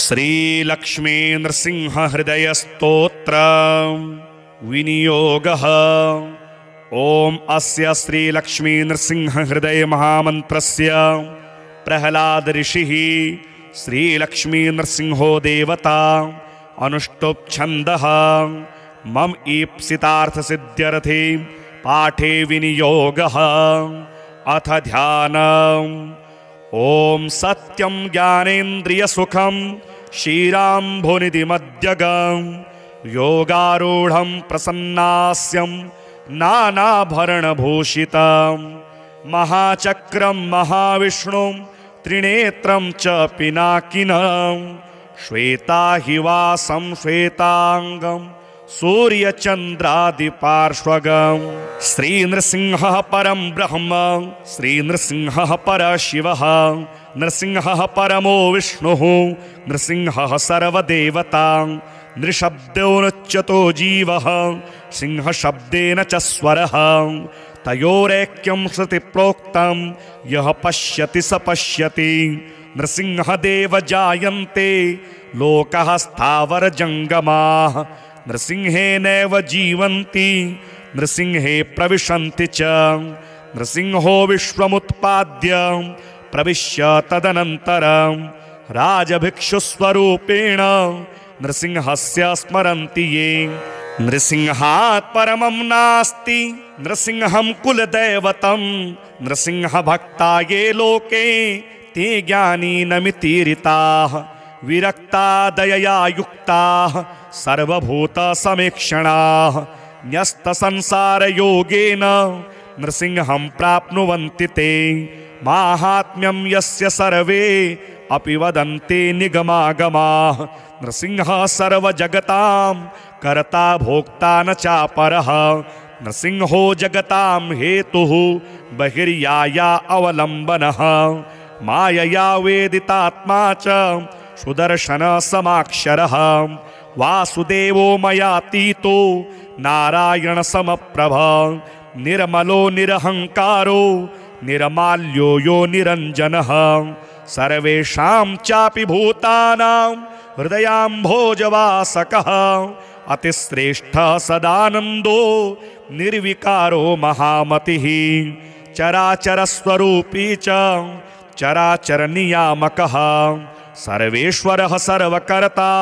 श्रीलक्ष्मी नृसिंह हृदय स्तोत्र विनियोगः। ओम अस्य श्रीलक्ष्मी नृसिंह हृदय महामन्त्रस्य प्रहलाद ऋषिः श्रीलक्ष्मी नृसिंहो देवता अनुष्टुप् छन्दः मम ईप्सितार्थ सिद्ध्यर्थे पाठे विनियोगः। अथ ध्यानम्। ओम सत्यं ज्ञानेन्द्रिय सुखं क्षीराम्भुनिधिमध्यगं योगारूढ़ं प्रसन्नास्यं नानाभरणभूषितं महाचक्रं महाविष्णुं त्रिनेत्रं च पिनाकिनं श्वेताहिवासं श्वेतांगं सूर्यचन्द्रादिपार्श्वगं। श्रीनृसिंहः परं ब्रह्म श्रीनृसिंहः परशिवः नृसिंहः परमो विष्णुः नृसिंहः सर्वदेवता। नृशब्देनोच्यतो जीवः सिंहशब्देन च स्वरः तयोरेक्यं श्रुतिप्रोक्तं यः पश्यति स पश्यति। नृसिंहदेव जायन्ते लोकाः स्थावरजङ्गमाः नृसिंहेनैव जीवन्ति नृसिंहे प्रविशन्ति च। नृसिंहो विश्वमुत्पाद्य प्रविश्य तदनन्तरं राजभिक्षुस्वरूपेण नृसिंहस्य स्मरन्ति ये। नृसिंहात् परमं नास्ति नृसिंहं कुलदैवतं नृसिंहभक्ता ये लोके ते ज्ञानिनमितीरिताः विरक्ता दयया युक्ताः सर्वभूतसमीक्षणाः न्यस्तसंसारयोगेन नृसिंहं प्राप्नुवन्ति ते। माहात्म्यं यस्य सर्वे अपि वदन्ति निगमागमाः नृसिंहः सर्वजगतां कर्ता भोक्ता न चापरः। नृसिंहो जगतां हेतुः बहिर्याया अवलम्बनः मायया वेदितात्मा च सुदर्शन समाक्षरः वासुदेवो मयातीतो नारायण समप्रभा निर्मलो निरहंकारो निर्माल्यो यो निरंजनः सर्वेषां चापि भूतानां हृदयाम्भोजवासकः अतिश्रेष्ठः सदानन्दो निर्विकारो महामतिः चराचरस्वरूपी च चराचर नियामकः सर्वेश्वरः सर्वकर्ता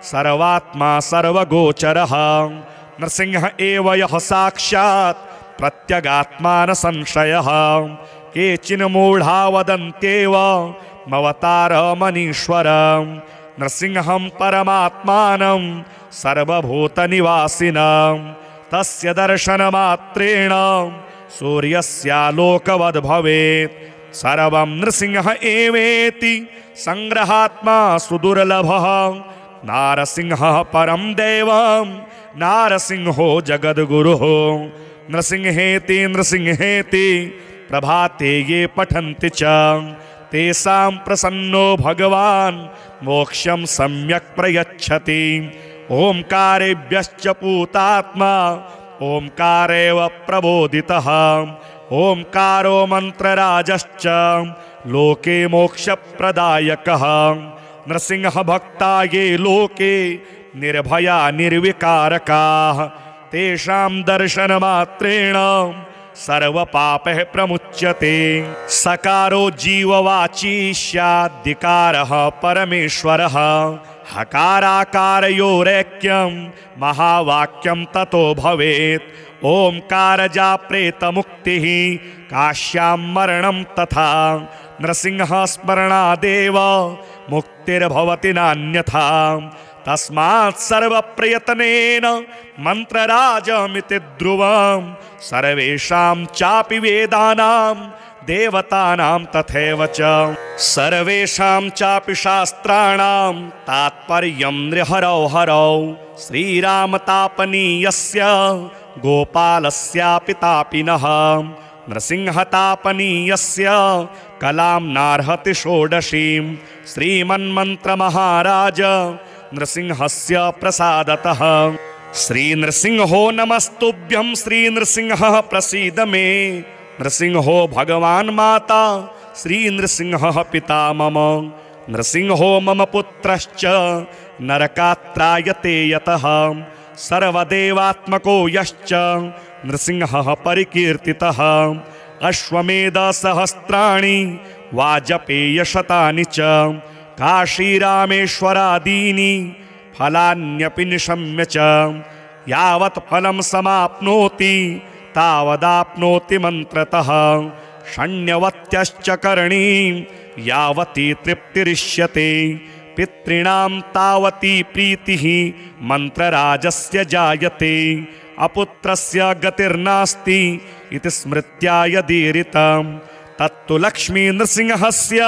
सर्वात्मा सर्वगोचरः। नृसिंह एव यः साक्षात् प्रत्यगात्मा न संशयः। केचिन् मूढा वदन्त्येव मवतारमनीश्वरं नृसिंहं परमात्मानं सर्वभूतनिवासिनं तस्य दर्शनमात्रेण सूर्यस्यालोकवद् भवेत्। सर्वं नृसिंह एवेति संग्रहात्मा सुदुर्लभः नारसिंहः परं दैवं नारसिंहो जगद्गुरुः। नृसिंहेति नृसिंहेति प्रभाते ये पठन्ति च तेषां प्रसन्नो भगवान् मोक्षं सम्यक् प्रयच्छति। ओंकारेभ्यश्च पूतात्मा ओंकारेव प्रबोधितः ओंकारो मंत्रराजश्च लोके मोक्षप्रदायकः। नृसिंह भक्ता ये लोके निर्भया निर्विकारकाः तेषां दर्शनमात्रेण सर्वपापः प्रमुच्यते। सकारो जीववाची स्याद्धिकारः परमेश्वरः हकाराकारयोरेक्यं महावाक्यं ततो भवेत्। ओंकारजा प्रेतमुक्तिः काश्यां मरणं तथा नृसिंह स्मरणादेव मुक्तिर्भवति नान्यथा। तस्मात् सर्वप्रयत्नेन मंत्रराजमिति ध्रुवं सर्वेषां चापि वेदानां देवतानां तथैव च सर्वेषां चापि शास्त्राणां तात्पर्यं नृहरौ हरौ। श्रीरामतापनीयस्य गोपालस्यापि तापिनः नृसिंहतापनीयस्य कलां नार्हति षोडशीं। श्रीमन्मन्त्रमहाराज नृसिंहस्य प्रसादतः। श्रीनृसिंहो नमस्तुभ्यं श्रीनृसिंहः प्रसीद मे। नृसिंहो भगवान् माता श्रीनृसिंहः पिता मम। नृसिंहो मम पुत्रश्च नरकात्रायते यतः सर्वदेवात्मको यश्च नृसिंहः परिकीर्तितः अश्वमेधसहस्राणि वाजपेयशतानि च काशीरामेश्वरादीनि फलान्यपि निशम्य च यावत् फलं समाप्नोति तावदाप्नोति मन्त्रतः षण्यवत्यश्च करणी यावती तृप्तिरिष्यते पितॄणां तावती प्रीतिः मन्त्रराजस्य जायते अपुत्रस्य गतिर्नास्ति इति स्मृत्या यदीरितं तत्तु लक्ष्मी नृसिंहस्य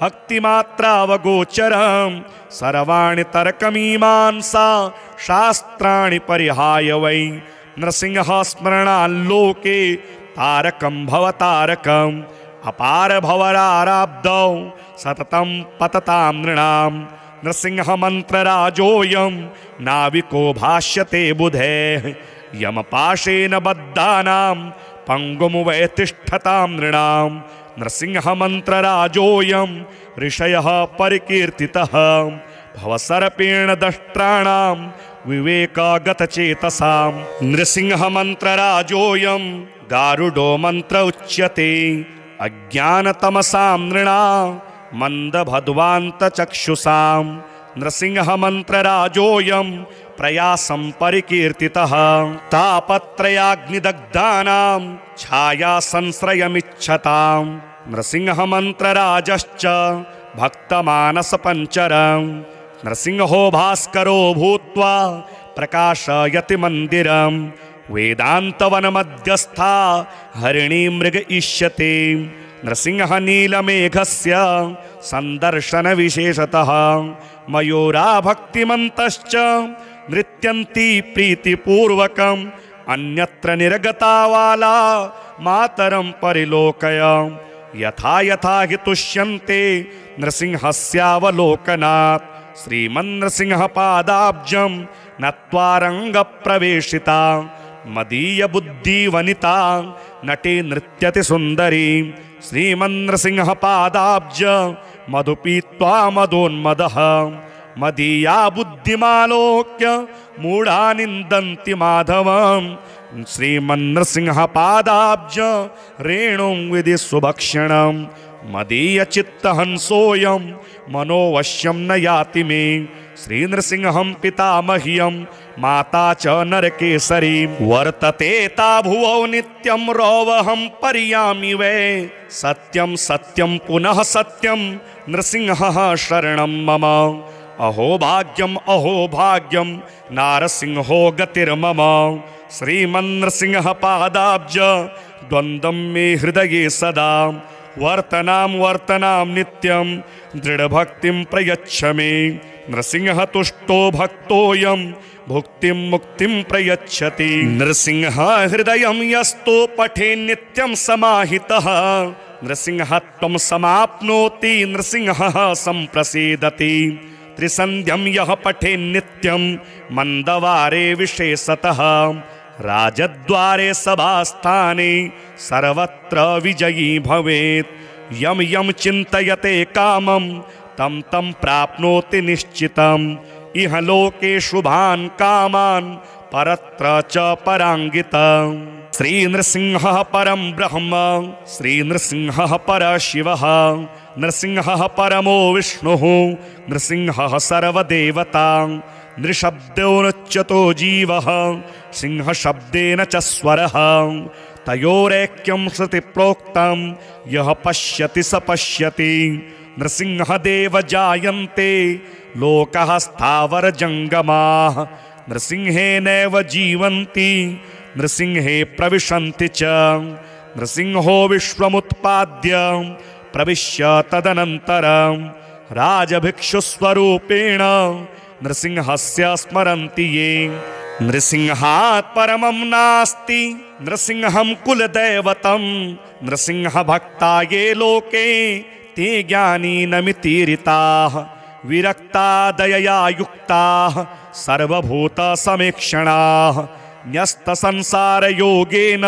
भक्तिमात्रावगोचरं सर्वाणि तर्कमीमांसा शास्त्राणि परिहाय वै नृसिंह स्मरणाल्लोके तारकं भवतारकम् अपार भवराराब्धौ सततं पततां नृणां नृसिंह मन्त्रराजोऽयं नाविको भाष्यते बुधैः यमपाशेन बद्धानां पंगुं वै तिष्ठतां नृणां नृसिंह मन्त्रराजोऽयं ऋषयः परिकीर्तितः भवसर्पेण दष्ट्राणां विवेकगतचेतसां नृसिंह मन्त्रराजोऽयं गारुडो मन्त्र उच्यते अज्ञानतमसां नृणां मन्दभद्वान्तचक्षुषां नृसिंह मन्त्रराजोऽयं प्रयासं परिकीर्तितः तापत्रयाग्निदग्धानां छायासंश्रयमिच्छतां नृसिंह मन्त्रराजश्च भक्तमानसपञ्चरं नृसिंहो भास्करो भूत्वा प्रकाशयति मन्दिरं वेदान्तवनमध्यस्था हरिणी मृग इष्यते नृसिंह नीलमेघस्य सन्दर्शन विशेषतः मयूरा भक्तिमन्तश्च नृत्यन्ति प्रीतिपूर्वकम् अन्यत्र निर्गता वाला मातरं परिलोकय यथा यथा हि तुष्यन्ते नृसिंहस्यावलोकनात् श्रीमन्नृसिंह पादाब्जं नत्वा रङ्गप्रवेशिता मदीय बुद्धि वनिता नटे नृत्यति सुंदरी श्रीमन्नृसिंह पादाब्ज मधु पीत्वा मदोन्मदः मदीया बुद्धिमालोक्य मूढ़ा निन्दन्ति माधवं श्रीमन्नृसिंह पादाब्ज रेणुं विधि सुभक्षणं मदीय चित्तहंसोऽयं मनोवश्यं न याति मे श्रीनृसिंहं पितामह्यं माता च नरकेसरी वर्तते ता भुवौ नित्यं रौवहं पर्यामि वै सत्यं सत्यं पुनः सत्यं नृसिंहः शरणं मम अहो भाग्यं नारसिंहो गतिर्मम श्रीमन्नृसिंह पादाब्ज द्वन्द्वं मे हृदये सदा वर्तनां नित्यं दृढभक्तिं प्रयच्छ मे नृसिंह तुष्टो भक्तोऽयं भुक्तिं मुक्तिं प्रयच्छति नृसिंह हृदयं यस्तो पठे नित्यं समाहितः नृसिंहत्वं समाप्नोति नृसिंहः सम्प्रसीदति त्रिसन्ध्यं यः पठे नित्यं मन्दवारे विशेषतः राजद्वारे सभास्थाने सर्वत्र विजयी भवेत् यं यं चिन्तयते कामं तं तं प्राप्नोति निश्चितम् इह लोके शुभान् कामान् परत्र च पराङ्गितम् श्रीनृसिंहः परं ब्रह्म श्रीनृसिंहः परशिवः नृसिंहः परमो विष्णुः नृसिंहः सर्वदेवता नृशब्दो नृच्यतो जीवः सिंहशब्देन च स्वरः तयोरेक्यं श्रुतिप्रोक्तं यः पश्यति स पश्यति नृसिंहदेव जायन्ते लोकः स्थावरजङ्गमाः नृसिंहेनैव जीवन्ति नृसिंहे प्रविशन्ति च नृसिंहो विश्वमुत्पाद्य प्रविश्य तदनन्तरं राजभिक्षुस्वरूपेण नृसिंहस्य स्मरन्ति ये नृसिंहात् परमं नास्ति नृसिंहं कुलदैवतं नृसिंहभक्ता ये लोके ते ज्ञानिनमितीरिताः विरक्ता दयया युक्ताः सर्वभूतसमीक्षणाः न्यस्तसंसारयोगेन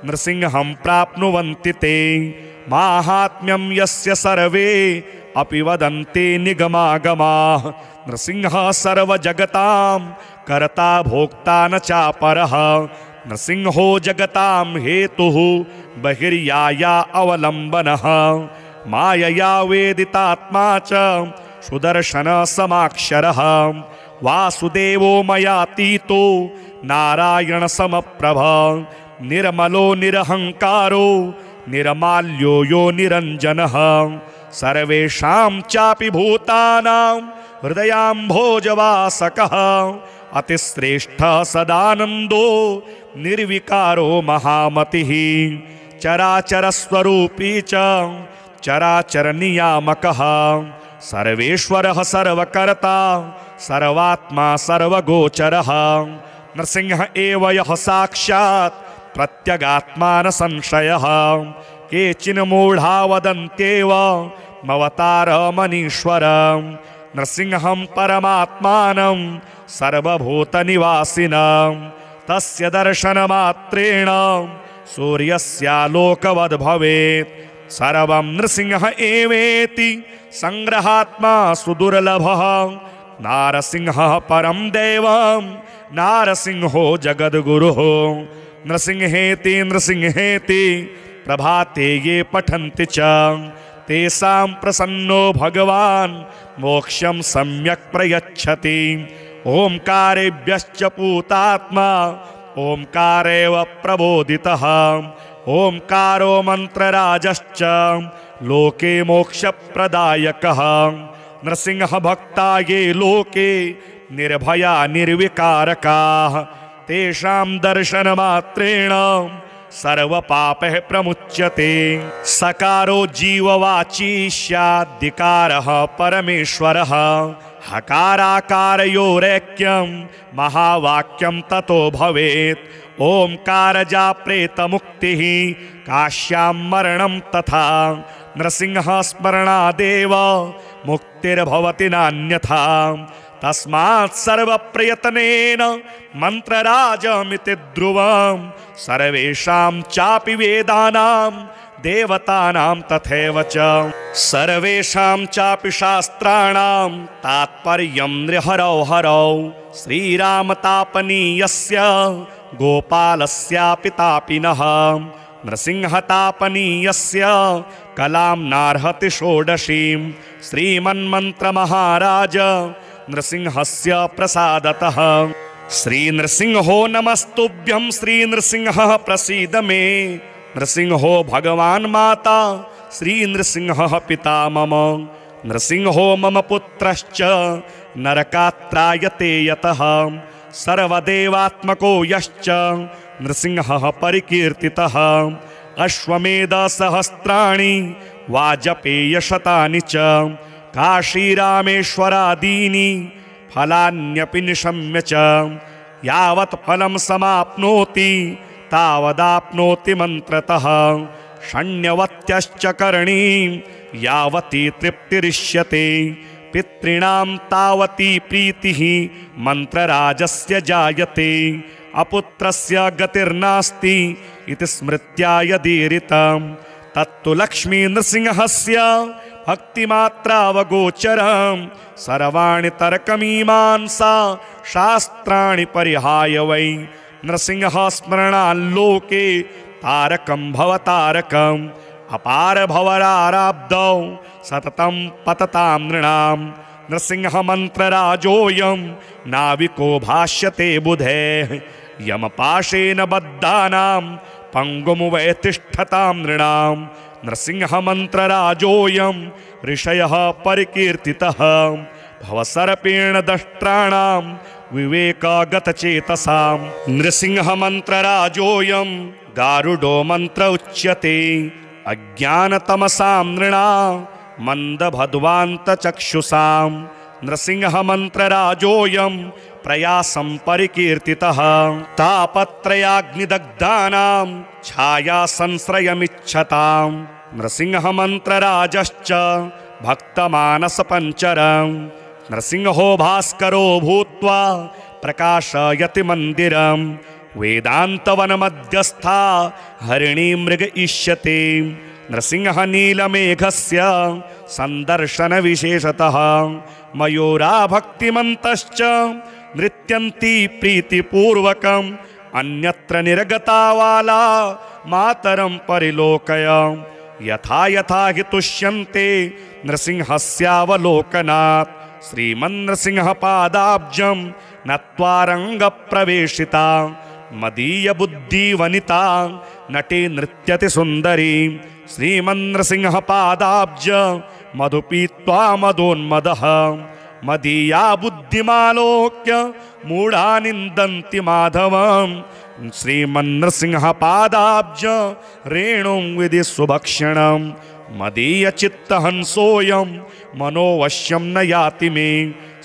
नृसिंहं प्राप्नुवन्ति ते माहात्म्यं यस्य सर्वे अपि वदन्ते निगमागमाः। नृसिंहः सर्वजगतां कर्ता भोक्ता न चापरः। नृसिंहो जगतां हेतुः बहिर्याया अवलम्बनः। मायया वेदितात्मा च सुदर्शन समाक्षरः। वासुदेवो मयातीतो नारायण समप्रभ। निर्मलो निरहंकारो निर्माल्यो यो निरंजनः। सर्वेषां चापि भूतानां हृदयाम्भोजवासकः। अतिश्रेष्ठः सदानन्दो निर्विकारो महामतिः। चराचरस्वरूपी च चराचर नियामकः। सर्वेश्वरः सर्वकर्ता सर्वात्मा सर्वगोचरः। नृसिंह एव यः साक्षात् प्रत्यगात्मा न संशयः। केचिन मूढा वदन्त्येव मवतारमनीश्वरं। नृसिंहं परमात्मानं सर्वभूतनिवासिनं। तस्य दर्शनमात्रेण सूर्यस्यालोकवद् भवेत्। सर्वं नृसिंह एवेति संग्रहात्मा सुदुर्लभः। नारसिंहः परं देवं नारसिंहो जगद्गुरुः। नृसिंहेति नृसिंहेति प्रभाते ये पठन्ति च तेषां प्रसन्नो भगवान् मोक्षं सम्यक् प्रयच्छति। ओंकारेभ्यश्च पूतात्मा ओंकारेव प्रबोधितः। ओंकारो मंत्रराजश्च लोके मोक्षप्रदायकः। नृसिंह भक्ता ये लोके निर्भया निर्विकारकाः। तेषां दर्शनमात्रेण सर्वपापः प्रमुच्यते। सकारो जीववाची स्याद्धिकारः परमेश्वरः। हकाराकारयोरेक्यं महावाक्यं ततो भवेत्। ओंकार जाप्रेतमुक्तिः काश्यां मरणं तथा। नृसिंह स्मरणादेव मुक्तिर्भवति नान्यथा। तस्मात् सर्वप्रयत्नेन मंत्रराजमिति ध्रुवं। सर्वेषां चापि वेदानां देवतानां तथैव च। सर्वेषां चापि शास्त्राणां तात्पर्यं नृहरौ हरौ। श्रीरामतापनीयस्य गोपालस्यापि तापिनः। नृसिंहतापनीयस्य कलां नार्हति षोडशीं। श्रीमन्मन्त्रमहाराज नृसिंहस्य प्रसादतः। श्रीनृसिंहो नमस्तुभ्यं श्रीनृसिंह प्रसीद मे। नृसिंहो भगवान् माता श्रीनृसिंह पिता मम। नृसिंहो मम पुत्रश्च नरकात्रायते यतः। सर्वदेवात्मको यश्च नृसिंहः परिकीर्तितः। अश्वमेधसहस्राणि वाजपेयशतानि च। काशीरामेश्वरादीनि फलान्यपि निशम्य च। यावत् फलं समाप्नोति तावदाप्नोति मन्त्रतः। षण्यवत्यश्च करणीं यावती तृप्तिरिष्यते। पितॄणां तावती प्रीतिः मन्त्रराजस्य जायते। अपुत्रस्य गतिर्नास्ति इति स्मृत्या यदीरितं। तत्तु लक्ष्मी नृसिंहस्य भक्तिमात्रावगोचरं। सर्वाणि तर्कमीमांसा शास्त्राणि परिहाय वै। नृसिंह स्मरणाल्लोके तारकं भवतारकम्। अपार भवराराब्धौ सततं पततां नृणाम्। नृसिंह मंत्रराजोऽयं नाविको भाष्यते बुधेः। यमपाशेन बद्धानां पंगुमुवै तिष्ठतां नृणाम्। नृसिंह मंत्रराजोऽयं ऋषयः परिकीर्तितः। भवसर्पेण दष्ट्राणां विवेकगतचेतसां। नृसिंह मंत्रराजोऽयं गारुडो मंत्र उच्यते। अज्ञानतमसां नृणां मंदभद्वान्तचक्षुषां। नृसिंह मंत्रराजोऽयं प्रयासं परिकीर्तितः। तापत्रयाग्निदग्धानां छाया संश्रयमिच्छतां। नृसिंह मंत्रराजश्च भक्तमानसपञ्चरं। नृसिंहो भास्करो भूत्वा प्रकाशयति मन्दिरं। वेदान्तवनमध्यस्था हरिणी मृग इष्यते। नृसिंह नीलमेघस्य सन्दर्शनविशेषतः मयूरा भक्तिमन्तश्च नृत्यन्ति प्रीतिपूर्वकम् अन्यत्र निर्गतावाला मातरं परिलोकय यथा यथा हि तुष्यन्ते नृसिंहस्यावलोकनात् श्रीमन्नृसिंहपादाब्जं नत्वा रङ्गप्रवेशिता मदीयबुद्धिवनिता नटी नृत्यति सुन्दरी श्रीमन्नृसिंहपादाब्ज मधुपीत्वा मदोन्मदः मदीया बुद्धिमालोक्य मूढा निन्दन्ति माधवं श्रीमन्नृसिंहपादाब्ज रेणुं विधि सुभक्षणं मदीयचित्तहंसोऽयं मनोवश्यं न याति मे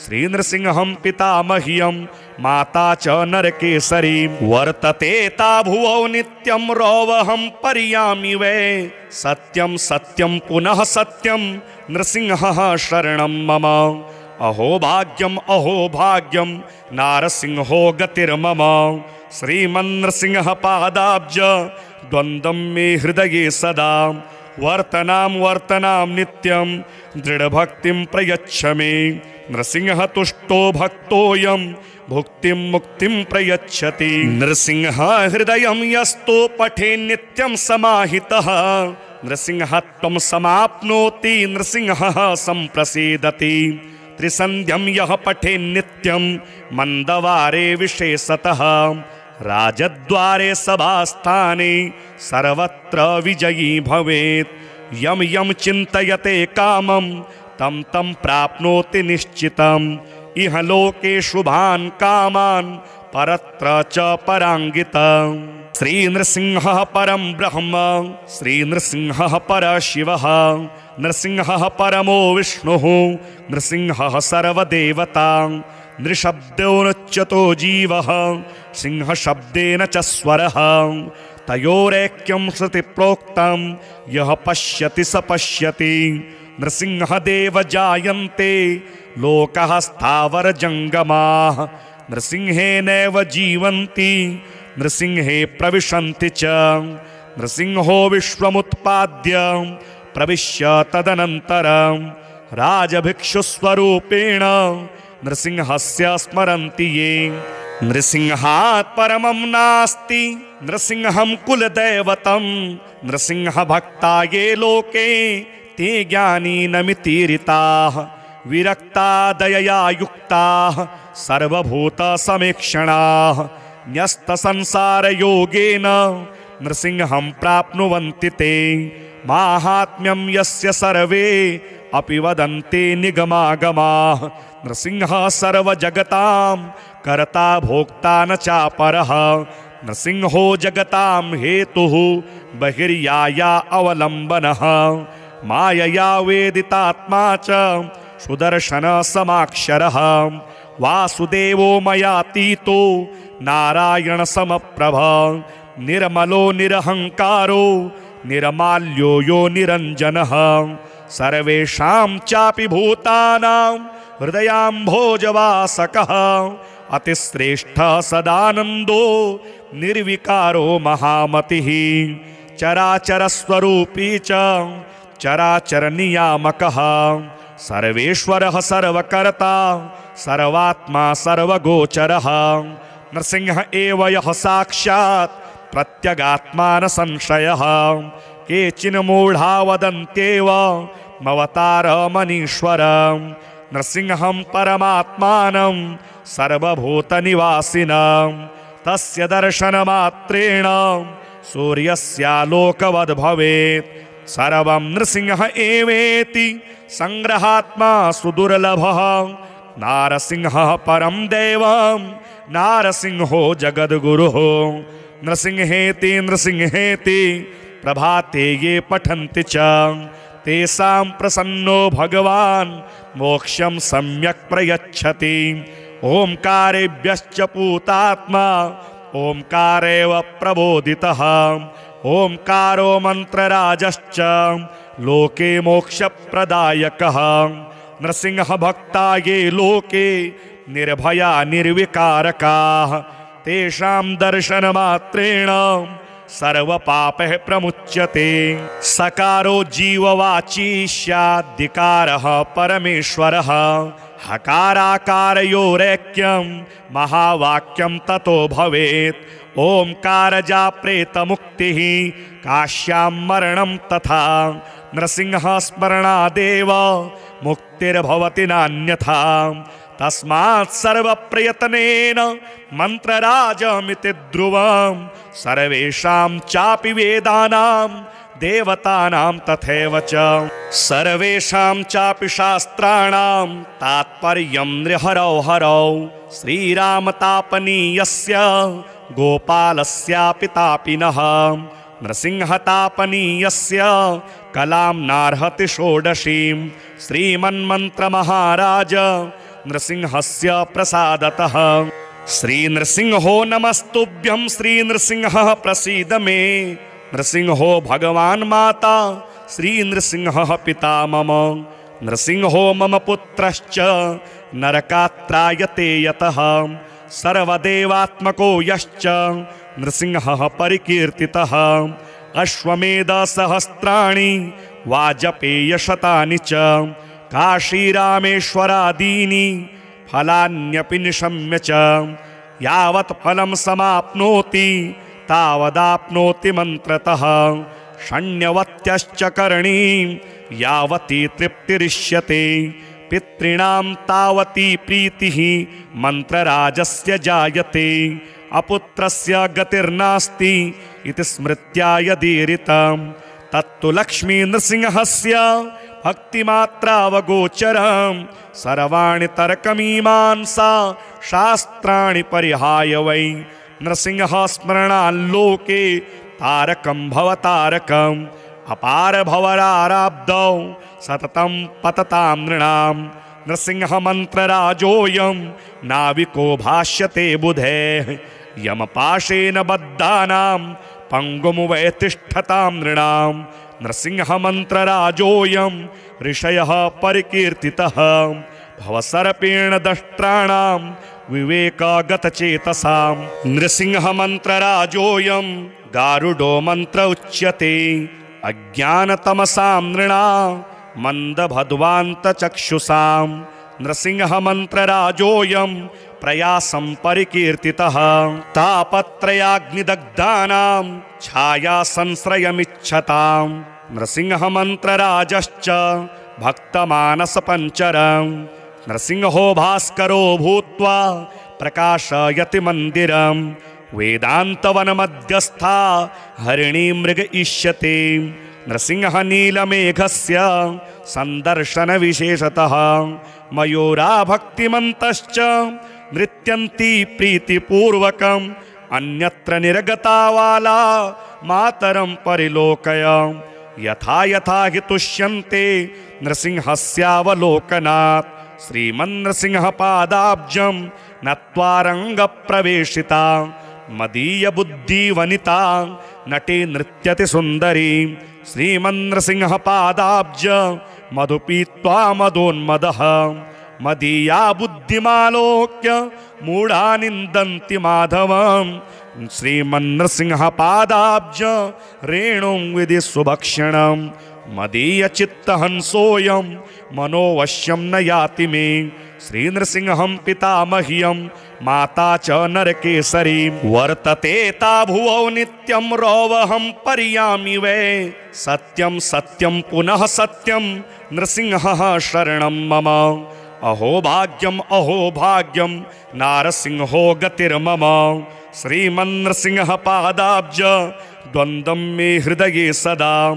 श्रीनृसिंहं पितामह्यं माता च नरकेसरी वर्तते ता भुवौ नित्यं रोवहं पर्यामि वै सत्यं सत्यं पुनः सत्यं नृसिंहः शरणं मम अहो भाग्यं नारसिंहो गतिर्मम श्रीमन्नृसिंहपादाब्ज द्वन्द्वं मे हृदये सदा वर्तनां नित्यं दृढभक्तिं प्रयच्छ मे नृसिंह तुष्टो भक्तोऽयं भुक्तिं मुक्तिं प्रयच्छति नृसिंह हृदयं यस्तो पठे नित्यं समाहितः नृसिंहत्वं समाप्नोति नृसिंहः सम्प्रसीदति त्रिसन्ध्यं यः पठे नित्यं मन्दवारे विशेषतः राजद्वारे सभास्थाने सर्वत्र विजयी भवेत् यं यं चिन्तयते कामं तं तं प्राप्नोति निश्चितम् इह लोके शुभान् कामान् परत्र च पराङ्गितम् श्रीनृसिंहः परं ब्रह्म श्रीनृसिंहः परशिवः नृसिंहः परमो विष्णुः नृसिंहः सर्वदेवता नृशब्देनोच्यतो जीवः सिंहशब्देन च स्वरः तयोरेक्यं श्रुतिप्रोक्तं यः पश्यति स पश्यति नृसिंहदेव जायन्ते लोकः स्थावरजङ्गमाः नृसिंहेनैव जीवन्ति नृसिंहे प्रविशन्ति च नृसिंहो विश्वमुत्पाद्य प्रविश्य तदनन्तरं राजभिक्षुस्वरूपेण नृसिंहस्य स्मरन्ति ये नृसिंहात् परमं नास्ति नृसिंहं कुलदैवतं नृसिंहभक्ता ये लोके ते ज्ञानिनमितीरिताः विरक्ता दयया युक्ताः सर्वभूतसमीक्षणाः न्यस्तसंसारयोगेन नृसिंहं प्राप्नुवन्ति ते माहात्म्यं यस्य सर्वे अपि वदन्ति निगमागमाः नृसिंहः सर्वजगतां कर्ता भोक्ता न चापरः नृसिंहो जगतां हेतुः बहिर्याया अवलम्बनः मायया वेदितात्मा च सुदर्शन समाक्षरः वासुदेवो मयातीतो नारायण समप्रभ निर्मलो निरहंकारो निर्माल्यो यो निरंजनः सर्वेषां चापि भूतानां हृदयाम्भोजवासकः अतिश्रेष्ठः सदानन्दो निर्विकारो महामतिः चराचरस्वरूपी च चराचरनियामकः सर्वेश्वरः सर्वकर्ता सर्वात्मा सर्वगोचरः नृसिंह एव यः साक्षात् प्रत्यगात्मा न संशयः केचिन मूढा वदन्त्येव मवतारमनीश्वरं नृसिंहं परमात्मानं सर्वभूतनिवासिनं तस्य दर्शनमात्रेण सूर्यस्यालोकवद् भवेत् सर्वं नृसिंह एवेति संग्रहात्मा सुदुर्लभः नारसिंहः परं देवं नारसिंहो जगद्गुरुः नृसिंहेति नृसिंहेति प्रभाते ये पठन्ति च तेषां प्रसन्नो भगवान् मोक्षं सम्यक् प्रयच्छति ओंकारेभ्यश्च पूतात्मा ओंकारेव प्रबोधितः ओंकारो मंत्रराजश्च लोके मोक्षप्रदायकः नृसिंह भक्ता ये लोके निर्भया निर्विकारकाः तेषां दर्शनमात्रेण सर्वपापः प्रमुच्यते। सकारो जीववाची स्याद्धिकारः परमेश्वरः हकाराकारयोरैक्यं महावाक्यं ततो भवेत्। ओंकार जाप्रेत मुक्तिः काश्यां मरणं तथा नृसिंह स्मरणादेव मुक्तिर्भवति नान्यथा। तस्मात् सर्वप्रयत्नेन मंत्रराजमिति ध्रुवं सर्वेषां चापि वेदानां देवतानां तथैव च सर्वेषां चापि शास्त्राणां तात्पर्यं नृहरौ हरौ। श्रीरामतापनीयस्य गोपालस्यापि तापिनः नृसिंहतापनीयस्य कलां नार्हति षोडशीं। श्रीमन्मन्त्रमहाराज नृसिंहस्य प्रसादतः। श्रीनृसिंहो नमस्तुभ्यं श्रीनृसिंह प्रसीद मे। नृसिंहो भगवान् माता श्रीनृसिंह पिता मम। नृसिंहो मम पुत्रश्च नरकात्रायते यतः। सर्वदेवात्मको यश्च नृसिंहः परिकीर्तितः। अश्वमेधसहस्राणि वाजपेयशतानि च काशीरामेश्वरादीनि फलान्यपि निशम्य च। यावत् फलं समाप्नोति तावदाप्नोति मन्त्रतः। षण्यवत्यश्च करणीं यावती तृप्तिरिष्यते। पितॄणां तावती प्रीतिः मन्त्रराजस्य जायते। अपुत्रस्य गतिर्नास्ति इति स्मृत्या यदीरितं तत्तु लक्ष्मी नृसिंहस्य भक्तिमात्रावगोचरं। सर्वाणि तर्कमीमांसा शास्त्राणि परिहाय वै नृसिंह स्मरणाल्लोके तारकं भवतारकम्। अपार भवराराब्धौ सततं पततां नृणां। नृसिंह मंत्रराजोऽयं नाविको भाष्यते बुधैः। यमपाशेन बद्धानां पंगुमुवै तिष्ठतां नृणां। नृसिंह मंत्रराजोऽयं ऋषयः परिकीर्तितः। भवसर्पेण दष्ट्राणां विवेकगतचेतसां। नृसिंह मंत्रराजोऽयं गारुडो मंत्र उच्यते। अज्ञानतमसां नृणां मंदभद्वान्तचक्षुषां। नृसिंह मंत्रराजोऽयं प्रयासं परिकीर्तितः। तापत्रयाग्निदग्धानां छाया संश्रयमिच्छतां। नृसिंह मंत्रराजश्च भक्तमानसपञ्चरं। नृसिंहो भास्करो भूत्वा प्रकाशयति मंदिरं। वेदान्तवनमध्यस्था हरिणी मृग इष्यते। नृसिंह नीलमेघस्य संदर्शन विशेषतः। मयूरा भक्तिमन्तश्च नृत्यन्ति प्रीतिपूर्वकम्। अन्यत्र निर्गतावाला मातरं परिलोकय। यथा यथा हि तुष्यन्ते नृसिंहस्यावलोकनात्। श्रीमन्नृसिंह पादाब्जं नत्वा रङ्गप्रवेशिता। मदीय बुद्धि वनिता नटे नृत्यति सुंदरी। श्रीमन्नृसिंह पादाब्ज मधु पीत्वा मदोन्मदः। मदीया बुद्धिमालोक्य मूढ़ा निन्दन्ति माधवम्। श्रीमन्नृसिंह पादाब्ज रेणुं विधि सुभक्षणम्। मदीय चित्तहंसोऽयं मनोवश्यं न याति मे। श्रीनृसिंहं पितामह्यं माता च नरकेसरी। वर्तते ता भुवौ नित्यं रोवहं पर्यामि वै। सत्यं सत्यं पुनः सत्यं नृसिंहः शरणं मम। अहो भाग्यं नारसिंहो गतिर्मम। श्रीमन्नृसिंह पादाब्ज द्वन्द्वं मे हृदये सदा।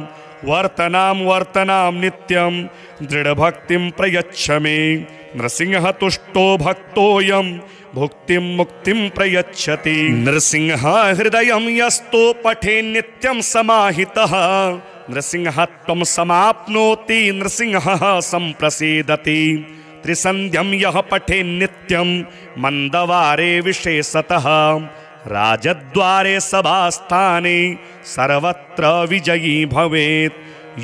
वर्तनां नित्यं दृढ़भक्तिं प्रयच्छ मे। नृसिंह तुष्टो भक्तोऽयं भुक्तिं मुक्तिं प्रयच्छति। नृसिंह हृदयं यस्तो पठे नित्यं समाहितः। नृसिंहत्वं समाप्नोति नृसिंहः संप्रसीदति। त्रिसन्ध्यं यः पठे नित्यं मन्दवारे विशेषतः। राजद्वारे सभास्थाने सर्वत्र विजयी भवेत्।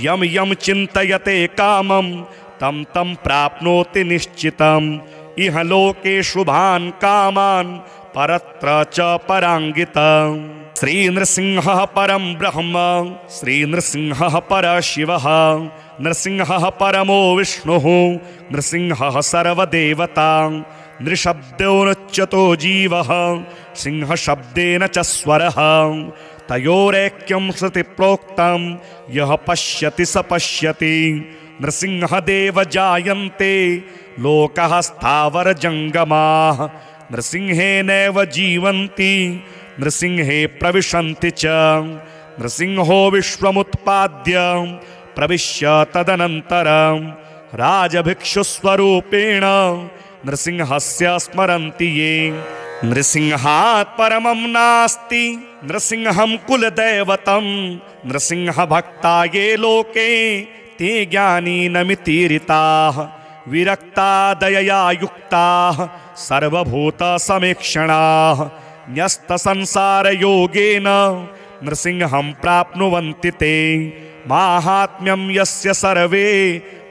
यम यम चिन्तयते कामं तं तं प्राप्नोति निश्चितम्। इह लोके शुभान् कामान् परत्र च पराङ्गितम्। श्रीनृसिंहः परं ब्रह्म श्रीनृसिंहः परशिवः नृसिंहः परमो विष्णुः नृसिंहः सर्वदेवता नृशब्देनोच्यतो जीवः सिंहशब्देन च स्वरः तयोरेक्यं श्रुतिप्रोक्तं यः पश्यति स पश्यति नृसिंहदेव जायन्ते लोकः स्थावरजङ्गमाः नृसिंहेनैव जीवन्ति नृसिंहे प्रविशन्ति च नृसिंहो विश्वमुत्पाद्य प्रविश्य तदनन्तरं राजभिक्षुस्वरूपेण नृसिंहस्य स्मरन्ति ये नृसिंहात् परमं नास्ति नृसिंहं कुलदैवतं नृसिंहभक्ता ये लोके ते ज्ञानिनमितीरिताः विरक्ता दयया युक्ताः सर्वभूतसमीक्षणाः न्यस्तसंसारयोगेन नृसिंहं प्राप्नुवन्ति ते माहात्म्यं यस्य सर्वे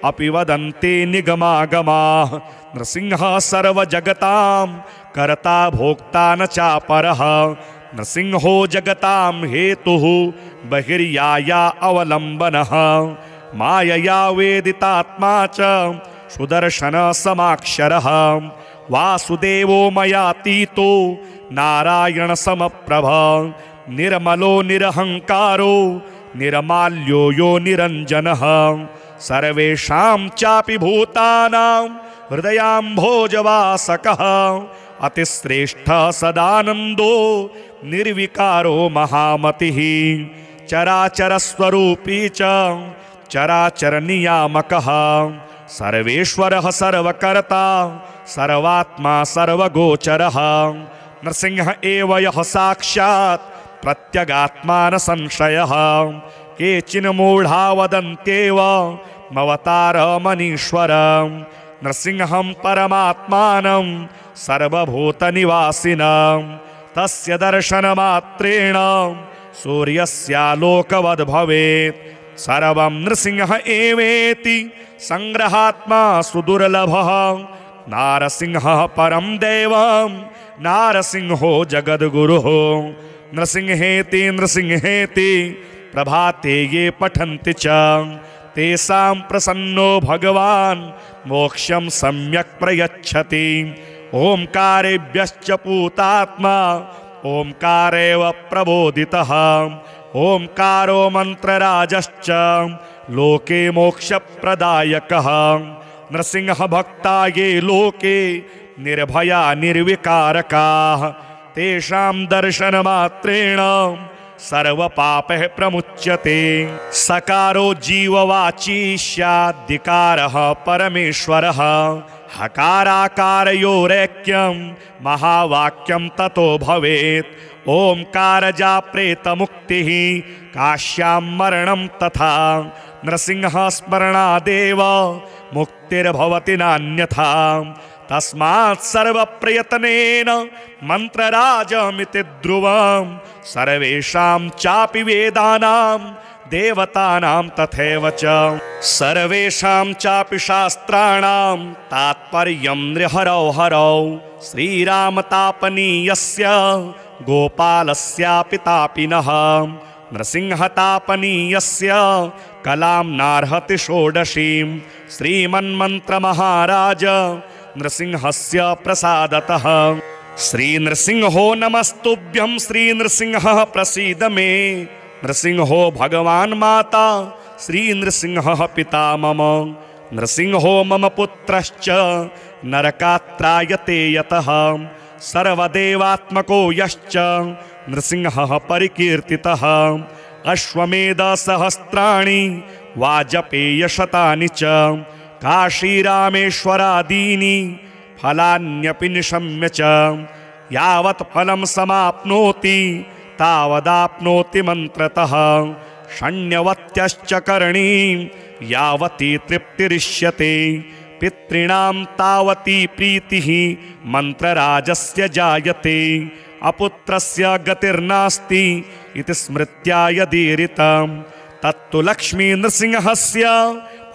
अपि वदन्ति निगमागमाः नृसिंहः सर्वजगतां कर्ता भोक्ता न चापरः नृसिंहो जगतां हेतुः बहिर्याया अवलम्बनः मायया वेदितात्मा च सुदर्शन समाक्षरः वासुदेवो मयातीतो नारायण समप्रभा निर्मलो निरहंकारो निर्माल्यो यो निरंजनः सर्वेषां चापि भूतानां हृदयाम्भोजवासकः अतिश्रेष्ठः सदानन्दो निर्विकारो महामतिः चराचरस्वरूपी च चराचर नियामकः सर्वेश्वरः सर्वकर्ता सर्वात्मा सर्वगोचरः नृसिंह एव यः साक्षात् प्रत्यगात्मा न संशयः केचिन मूढा वदन्त्येव मवतारमनीश्वरं नृसिंहं परमात्मानं सर्वभूतनिवासिनं तस्य दर्शनमात्रेण सूर्यस्यालोकवद् भवेत् सर्वं नृसिंह एवेति संग्रहात्मा सुदुर्लभः नारसिंहः परं दैवं नारसिंहो जगद्गुरुः नृसिंहेति नृसिंहेति प्रभाते ये पठन्ति च तेषां प्रसन्नो भगवान् मोक्षं सम्यक् प्रयच्छति ओंकारेभ्यश्च पूतात्मा ओंकारेव प्रबोधितः ओंकारो मंत्रराजश्च लोके मोक्षप्रदायकः नृसिंह भक्ता ये लोके निर्भया निर्विकारकाः तेषां दर्शनमात्रेण सर्वपापः प्रमुच्यते सकारो जीववाची स्याद्धिकारः परमेश्वरः हकाराकारयोरेक्यं महावाक्यं ततो भवेत् ओंकारजा प्रेतमुक्तिः काश्यां मरणं तथा नृसिंह स्मरणादेव मुक्तिर्भवति नान्यथा तस्मात् सर्वप्रयत्नेन मंत्रराजमिति ध्रुवं सर्वेषां चापि वेदानां देवतानां तथैव च सर्वेषां चापि शास्त्राणां तात्पर्यं नृहरौ हरौ श्रीरामतापनीयस्य गोपालस्यापि तापिनः नृसिंहतापनीयस्य कलां नार्हति षोडशीं श्रीमन्मन्त्रमहाराज नृसिंहस्य प्रसादतः श्रीनृसिंहो नमस्तुभ्यं श्रीनृसिंहः प्रसीद मे नृसिंहो भगवान् माता श्रीनृसिंहः पिता मम नृसिंहो मम पुत्रश्च नरकात्रायते यतः सर्वदेवात्मको यश्च नृसिंहः परिकीर्तितः अश्वमेधसहस्राणि वाजपेयशतानि च काशीरामेश्वरादीनि फलान्यपि निशम्य च यावत् फलं समाप्नोति तावदाप्नोति मन्त्रतः षण्यवत्यश्च करणीं यावती तृप्तिरिष्यते पितॄणां तावती प्रीतिः मन्त्रराजस्य जायते अपुत्रस्य गतिर्नास्ति इति स्मृत्या यदीरितं तत्तु लक्ष्मी नृसिंहस्य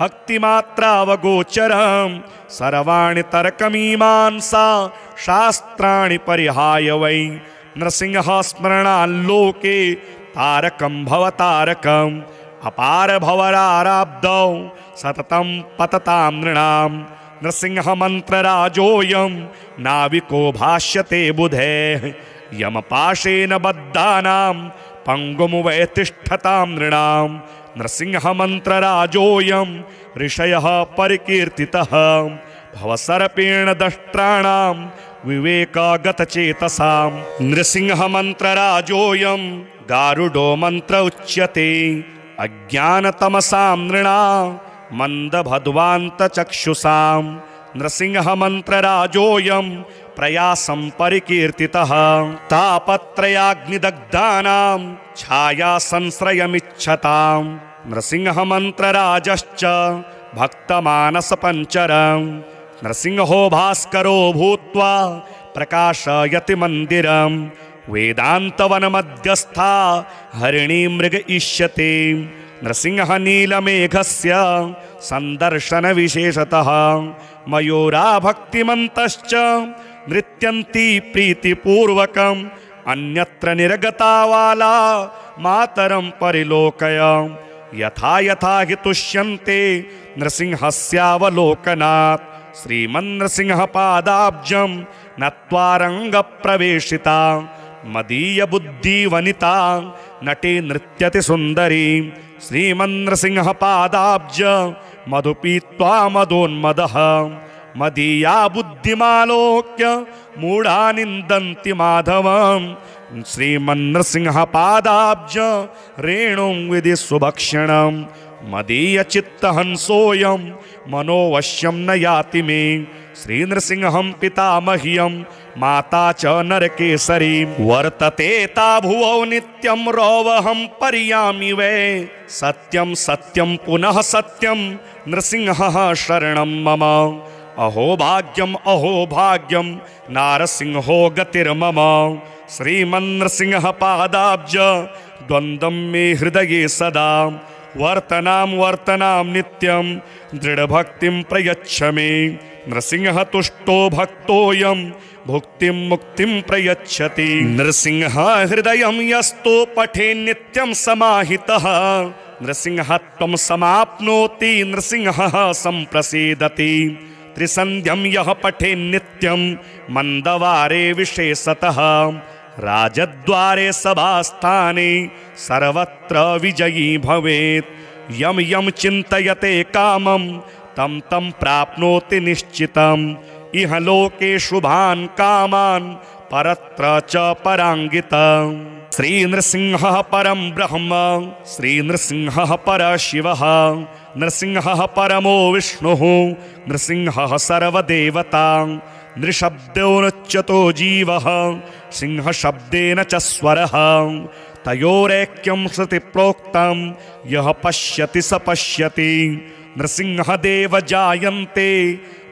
भक्तिमात्रावगोचरं सर्वाणि तर्कमीमांसा शास्त्राणि परिहाय वै नृसिंह स्मरणाल्लोके तारकं भवतारकम् अपार भवराराब्धौ सततं पततां नृणां नृसिंहमन्त्रराजोऽयं नाविको भाष्यते बुधैः यमपाशेन बद्धानां पङ्गुमुवैतिष्ठतां नृणां नृसिंहमन्त्रराजोऽयं ऋषयः परिकीर्तितः भवसर्पेण दष्ट्राणां विवेकगतचेतसां नृसिंहमन्त्रराजोऽयं गारुडो मन्त्र उच्यते अज्ञानतमसां नृणां मन्दभद्वान्तचक्षुषां नृसिंहमन्त्रराजोऽयं प्रयासं परिकीर्तितः तापत्रयाग्निदग्धानां छायासंश्रयमिच्छतां नृसिंहमन्त्रराजश्च भक्तमानसपञ्चरं नृसिंहो भास्करो भूत्वा प्रकाशयति मन्दिरं वेदान्तवनमध्यस्था हरिणी मृग इष्यते नृसिंह नीलमेघस्य संदर्शन विशेषतः मयूरा भक्तिमन्तश्च नृत्यन्ति प्रीतिपूर्वकम् अन्यत्र निर्गतावाला मातरं परिलोकय यथा यथा हि तुष्यन्ते नृसिंहस्यावलोकनात् श्रीमन्नृसिंहपादाब्जं नत्वा रङ्गप्रवेशिता मदीय बुद्धि वनिता नटे नृत्यति सुंदरी श्रीमन्नृसिंहपादाब्ज मधुपीत्वा मदोन्मदः मदीया बुद्धिमालोक्य मूढ़ा निन्दन्ति माधवं श्रीमन्नृसिंहपादाब्ज रेणुं विधि सुभक्षणं मदीय चित्तहंसोऽयं मनोवश्यं न याति मे श्रीनृसिंहं पितामह्यं माता च नरकेसरी वर्तते ता भुवौ नित्यं रौवहं पर्यामि वै सत्यं सत्यं पुनः सत्यं नृसिंहः शरणं मम अहो भाग्यं नारसिंहो गतिर्मम श्रीमन्नृसिंहपादाब्ज द्वन्द्वं मे हृदये सदा वर्तनां नित्यं दृढभक्तिं प्रयच्छ मे नृसिंह तुष्टो भक्तोऽयं भुक्तिं मुक्तिं प्रयच्छति नृसिंह हृदयं यस्तो पठे नित्यं समाहितः नृसिंहत्वं समाप्नोति नृसिंहः सम्प्रसीदति त्रिसन्ध्यं यः पठे नित्यं मन्दवारे विशेषतः राजद्वारे सभास्थाने सर्वत्र विजयी भवेत् यम यम चिन्तयते कामं तं तं प्राप्नोति निश्चितम् इह लोके शुभान् कामान् परत्र च पराङ्गितम् श्रीनृसिंहः परं ब्रह्म श्रीनृसिंहः परशिवः नृसिंहः परमो विष्णुः नृसिंहः सर्वदेवता नृशब्देनोच्यतो जीवः सिंहशब्देन च स्वरः तयोरेक्यं श्रुतिप्रोक्तं यः पश्यति स पश्यति नृसिंहदेव जायन्ते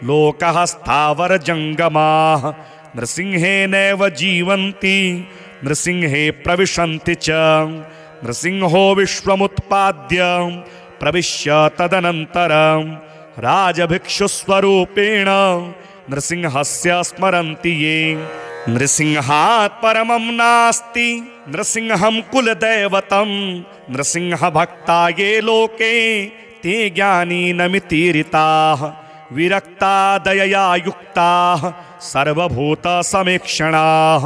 लोकः स्थावरजङ्गमाः नृसिंहेनैव जीवन्ति नृसिंहे प्रविशन्ति च नृसिंहो विश्वमुत्पाद्य प्रविश्य तदनन्तरं राजभिक्षुस्वरूपेण नृसिंहस्य स्मरन्ति ये नृसिंहात् परमं नास्ति नृसिंहं कुलदैवतं नृसिंहभक्ता ये लोके ते ज्ञानिनमितीरिताः विरक्ता दयया युक्ताः सर्वभूतसमीक्षणाः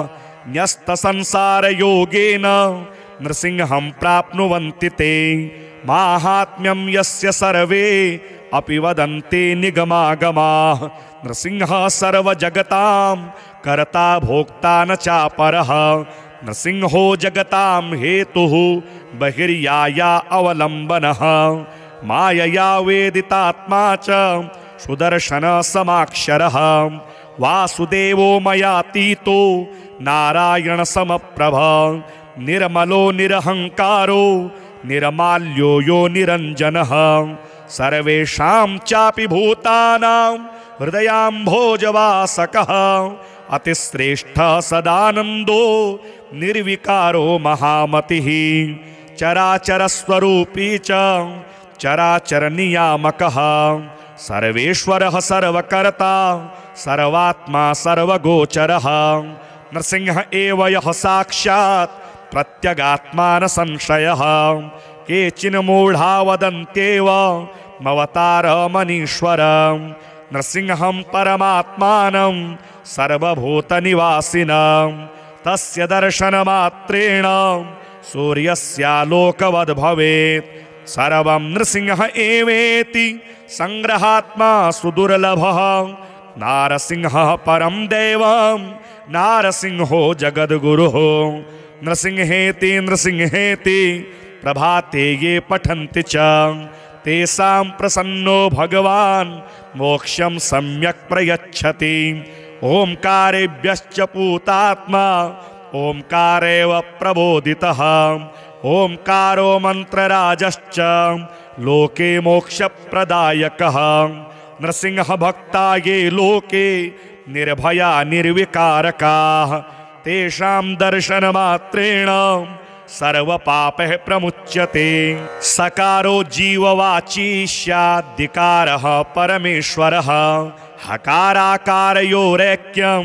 न्यस्तसंसारयोगेन नृसिंहं प्राप्नुवन्ति ते माहात्म्यं यस्य सर्वे अपि वदन्ति निगमागमाः नृसिंहः सर्वजगतां कर्ता भोक्ता न चापरः नृसिंहो जगतां हेतुः बहिर्याया अवलम्बनः मायया वेदितात्मा च सुदर्शन समाक्षरः वासुदेवो मयातीतो नारायण समप्रभा निर्मलो निरहंकारो निर्माल्यो यो निरंजनः सर्वेषां चापि भूतानां हृदयाम्भोजवासकः अतिश्रेष्ठः सदानन्दो निर्विकारो महामतिः चराचरस्वरूपी च चराचरनियामकः सर्वेश्वरः सर्वकर्ता सर्वात्मा सर्वगोचरः नृसिंह एव यः साक्षात् प्रत्यगात्मा न संशयः केचिन मूढा वदन्त्येव मवतारमनीश्वरं नृसिंहं परमात्मानं सर्वभूतनिवासिनं तस्य दर्शनमात्रेण सूर्यस्यालोकवद् भवेत् सर्वं नृसिंह एवेति संग्रहात्मा सुदुर्लभः नारसिंहः परं दैवं नारसिंहो जगद्गुरुः नृसिंहेति नृसिंहेति प्रभाते ये पठन्ति च तेषां प्रसन्नो भगवान् मोक्षं सम्यक् प्रयच्छति ओंकारेभ्यश्च पूतात्मा ओंकारेव प्रबोधितः ओंकारो मंत्रराजश्च लोके मोक्षप्रदायकः नृसिंह भक्ता ये लोके निर्भया निर्विकारकाः तेषां दर्शनमात्रेण सर्वपापः प्रमुच्यते सकारो जीववाची स्याद्धिकारः परमेश्वरः हकाराकारयोरेक्यं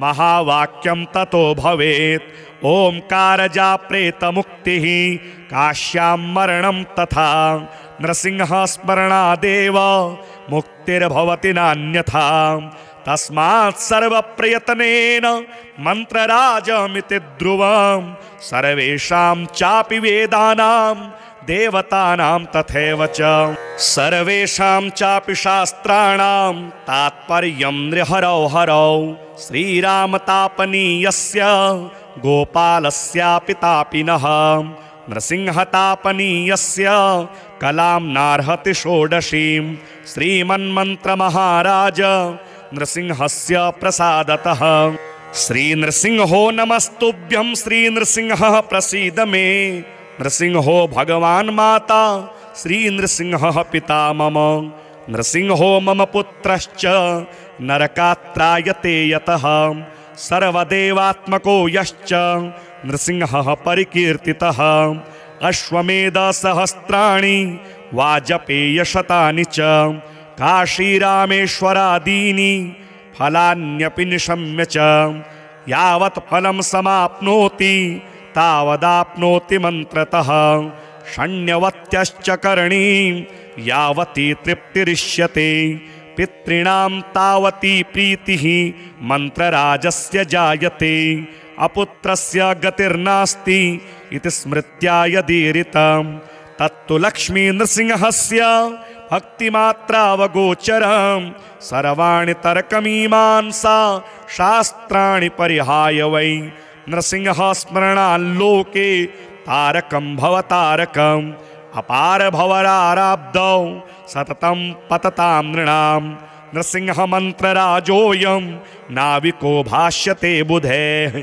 महावाक्यं ततो भवेत् ओंकारजा प्रेतमुक्तिः काश्यां मरणं तथा नृसिंह स्मरणादेव मुक्तिर्भवति नान्यथा तस्मात् सर्वप्रयत्नेन मंत्रराजमिति ध्रुवं सर्वेषां चापि वेदानां देवतानां तथैव च सर्वेषां चापि शास्त्राणां तात्पर्यं नृहरौ हरौ श्रीरामतापनीयस्य गोपालस्यापि तापिनः नृसिंहतापनीयस्य कलां नार्हति षोडशीं श्रीमन्मन्त्रमहाराज नृसिंहस्य प्रसादतः श्रीनृसिंहो नमस्तुभ्यं श्रीनृसिंहः प्रसीद मे नृसिंहो भगवान् माता श्रीनृसिंहः पिता मम नृसिंहो मम पुत्रश्च नरकात्रायते यतः सर्वदेवात्मको यश्च नृसिंहः परिकीर्तितः अश्वमेधसहस्राणि वाजपेयशतानि च काशीरामेश्वरादीनि फलान्यपि निशम्य च यावत् फलं समाप्नोति तावदाप्नोति मंत्रतः षण्यवत्यश्च करणी यावती तृप्तिरिष्यते पितॄणां तावती प्रीतिः मंत्रराजस्य जायते अपुत्रस्य गतिर्नास्ति इति स्मृत्या यदीरितं तत्तु लक्ष्मी नृसिंहस्य भक्तिमात्रावगोचरं सर्वाणि तर्कमीमांसा शास्त्राणि परिहाय वै नृसिंह स्मरणाल्लोके तारकं भवतारकम् अपार भवराराब्धौ सततं पततां नृणां नृसिंह मंत्रराजोऽयं नाविको भाष्यते बुधैः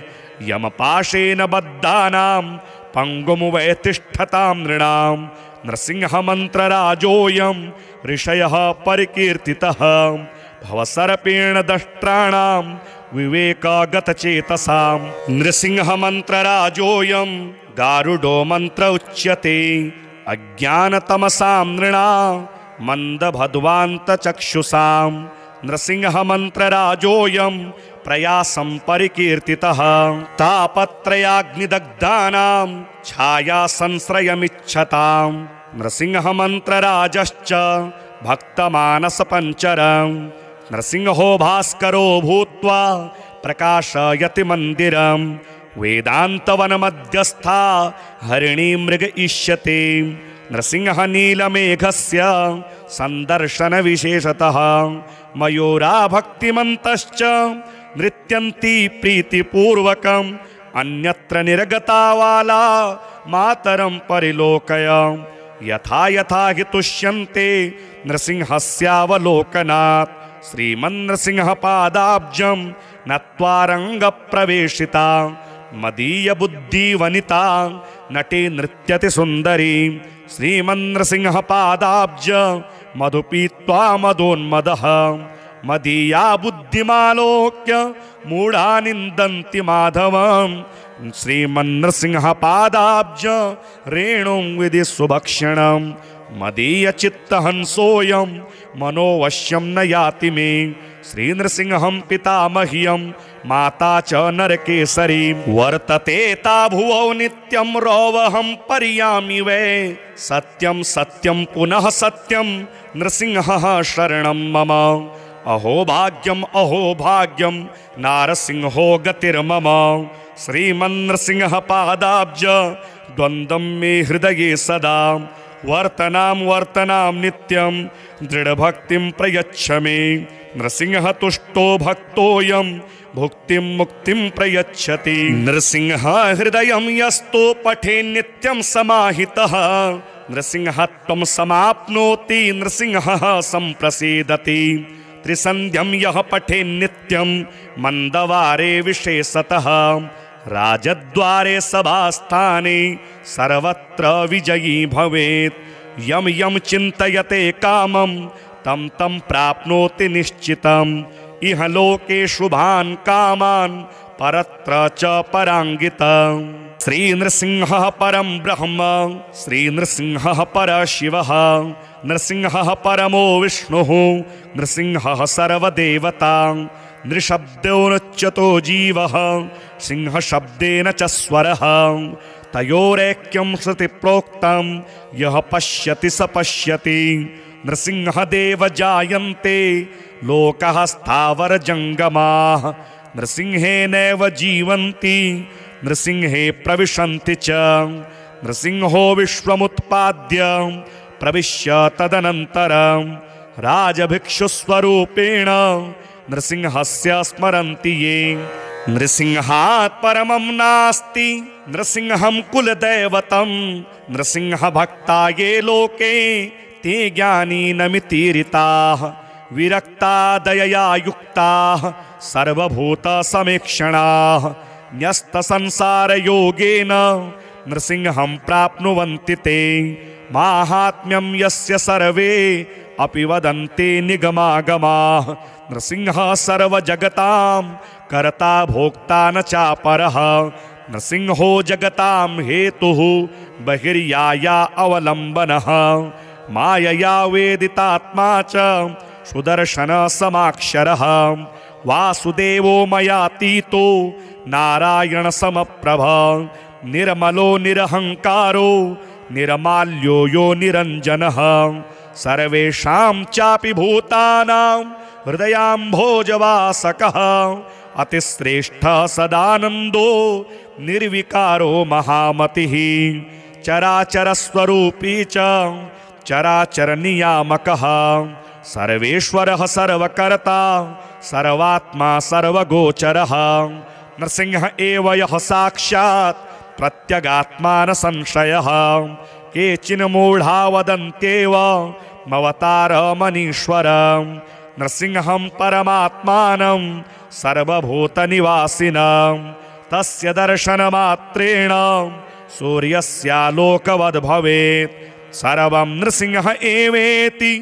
यमपाशेन बद्धानां पंगुमुवै तिष्ठतां नृणां नृसिंह मंत्रराजोऽयं ऋषयः परिकीर्तितः भवसर्पेण दष्ट्राणां विवेकगतचेतसां नृसिंह मंत्रराजोऽयं गारुडो मंत्र उच्यते अज्ञानतमसां नृणां मंदभद्वान्तचक्षुषां नृसिंह मंत्रराजोऽयं प्रयासं परिकीर्तितः तापत्रयाग्निदग्धानां छाया संश्रयमिच्छतां नृसिंह मंत्रराजश्च भक्तमानसपञ्चरं नृसिंहो भास्करो भूत्वा प्रकाशयति मंदिरं वेदान्तवनमध्यस्था हरिणी मृग इष्यते नृसिंह नीलमेघस्य संदर्शन विशेषतः मयूरा भक्तिमन्तश्च नृत्यन्ति प्रीतिपूर्वकम् अन्यत्र निर्गतावाला मातरं परिलोकय यथा यथा हि तुष्यन्ते नृसिंहस्यावलोकनात् श्रीमन्नृसिंह पादाब्जं नत्वा रङ्गप्रवेशिता मदीय बुद्धि वनिता नटे नृत्यति सुंदरी श्रीमन्नृसिंह पादाब्ज मधुपीत्वा मदोन्मदः मदीया बुद्धिमालोक्य मूढ़ा निंदन्ति माधवं श्रीमन्नृसिंह पादाब्ज रेणुं विधि सुभक्षणं मदीय चित्तहंसोऽयं मनोवश्यं न याति मे श्रीनृसिंहं पितामह्यं माता च नरकेसरी वर्तते ता भुवौ नित्यं रौवहं पर्यामि वै सत्यं सत्यं पुनः सत्यं नृसिंहः शरणं मम अहो भाग्यं नारसिंहो गतिर्मम श्रीमन्नृसिंह पादाब्ज द्वन्द्वं मे हृदये सदा वर्तनां नित्यं दृढभक्तिं प्रयच्छ मे नृसिंह तुष्टो भक्तोऽयं भुक्तिं मुक्तिं प्रयच्छति नृसिंह हृदयं यस्तो पठे नित्यं समाहितः नृसिंह त्वं समाप्नोति नृसिंहः सम्प्रसीदति त्रिसन्ध्यं यः पठे नित्यं मन्दवारे विशेषतः राजद्वारे सभास्थाने सर्वत्र विजयी भवेत् यं यं चिन्तयते कामं तं तं प्राप्नोति निश्चितम् इह लोके शुभान् कामान् परत्र च पराङ्गितम् श्रीनृसिंहः परं ब्रह्म श्रीनृसिंहः परशिवः नृसिंहः परमो विष्णुः नृसिंहः सर्वदेवता नृशब्देनोच्यतो जीवः सिंहशब्देन च स्वरः तयोरेक्यं श्रुतिप्रोक्तं यः पश्यति स पश्यति नृसिंहदेव जायन्ते लोकः स्थावरजङ्गमाः नृसिंहेनैव जीवन्ति नृसिंहे प्रविशन्ति च नृसिंहो विश्वमुत्पाद्य प्रविश्य तदनन्तरं राजभिक्षुस्वरूपेण नृसिंहस्य स्मरन्ति ये नृसिंहात् परमं नास्ति नृसिंहं कुलदैवतं नृसिंहभक्ता ये लोके ते ज्ञानिनमितीरिताः विरक्ता दयया युक्ताः सर्वभूतसमीक्षणाः न्यस्तसंसारयोगेन नृसिंहं प्राप्नुवन्ति ते माहात्म्यं यस्य सर्वे अपि वदन्ति निगमागमाः नृसिंहः सर्वजगतां कर्ता भोक्ता न चापरः नृसिंहो जगतां हेतुः बहिर्याया अवलम्बनः मायया वेदितात्मा च सुदर्शन समाक्षरः वासुदेवो मयातीतो नारायण समप्रभा निर्मलो निरहंकारो निर्माल्यो यो निरंजनः सर्वेषां चापि भूतानां हृदयाम्भोजवासकः अतिश्रेष्ठः सदानन्दो निर्विकारो महामतिः चराचरस्वरूपी च चराचरनियामकः सर्वेश्वरः सर्वकर्ता सर्वात्मा सर्वगोचरः नृसिंह एव यः साक्षात् प्रत्यगात्मा न संशयः केचिन मूढा वदन्त्येव मवतारमनीश्वरं नृसिंहं परमात्मानं सर्वभूतनिवासिनं तस्य दर्शनमात्रेण सूर्यस्यालोकवद् भवेत् सर्वं नृसिंह एवेति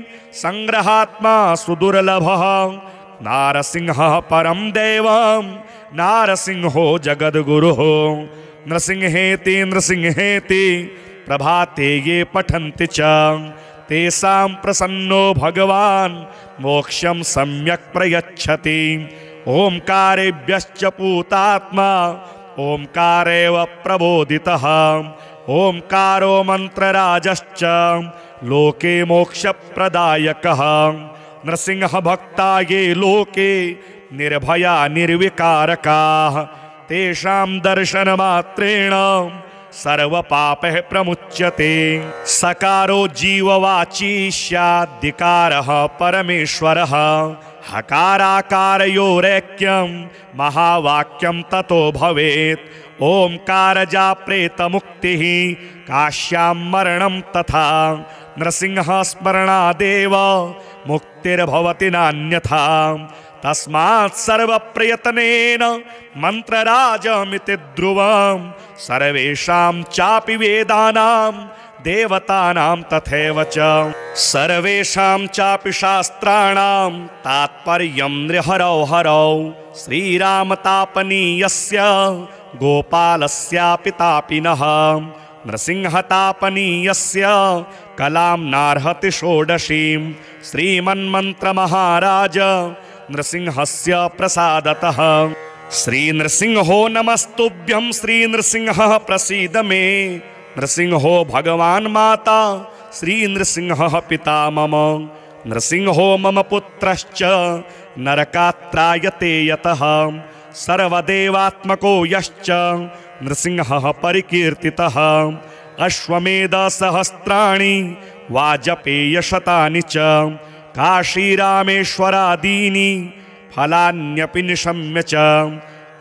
संग्रहात्मा सुदुर्लभः नारसिंहः परं दैवं नारसिंहो जगद्गुरुः नृसिंहेति नृसिंहेति प्रभाते ये पठन्ति च तेषां प्रसन्नो भगवान् मोक्षं सम्यक् प्रयच्छति ओंकारेभ्यश्च पूतात्मा ओंकारेव प्रबोधितः ओंकारो मंत्रराजश्च लोके मोक्षप्रदायकः नृसिंह भक्ता ये लोके निर्भया निर्विकारकाः तेषां दर्शनमात्रेण सर्वपापः प्रमुच्यते सकारो जीववाची स्याद्धिकारः परमेश्वरः हकाराकारयोरेक्यं महावाक्यं ततो भवेत् ओंकार जाप्रेत मुक्तिः काश्यां मरणं तथा नृसिंह स्मरणादेव मुक्तिर्भवति नान्यथा तस्मात् सर्वप्रयत्नेन मंत्रराजमिति ध्रुवं सर्वेषां चापि वेदानां देवतानां तथैव च सर्वेषां चापि शास्त्राणां तात्पर्यं नृहरौ हरौ श्रीरामतापनीयस्य गोपालस्यापि तापिनः नृसिंहतापनीयस्य कलां नार्हति षोडशीं श्रीमन्मन्त्रमहाराज नृसिंहस्य प्रसादतः श्री नृसिंहो नमस्तुभ्यं श्री नृसिंह प्रसीद मे। नृसिंहो भगवान् माता श्री नृसिंह पिता मम। नृसिंहो मम पुत्रश्च नरकात्रायते यतः। सर्वदेवात्मको यश्च नृसिंहः परिकीर्तितः। अश्वमेध सहस्राणि वाजपेयशतानि च काशीरामेश्वरादीनि फलान्यपि निशम्य च।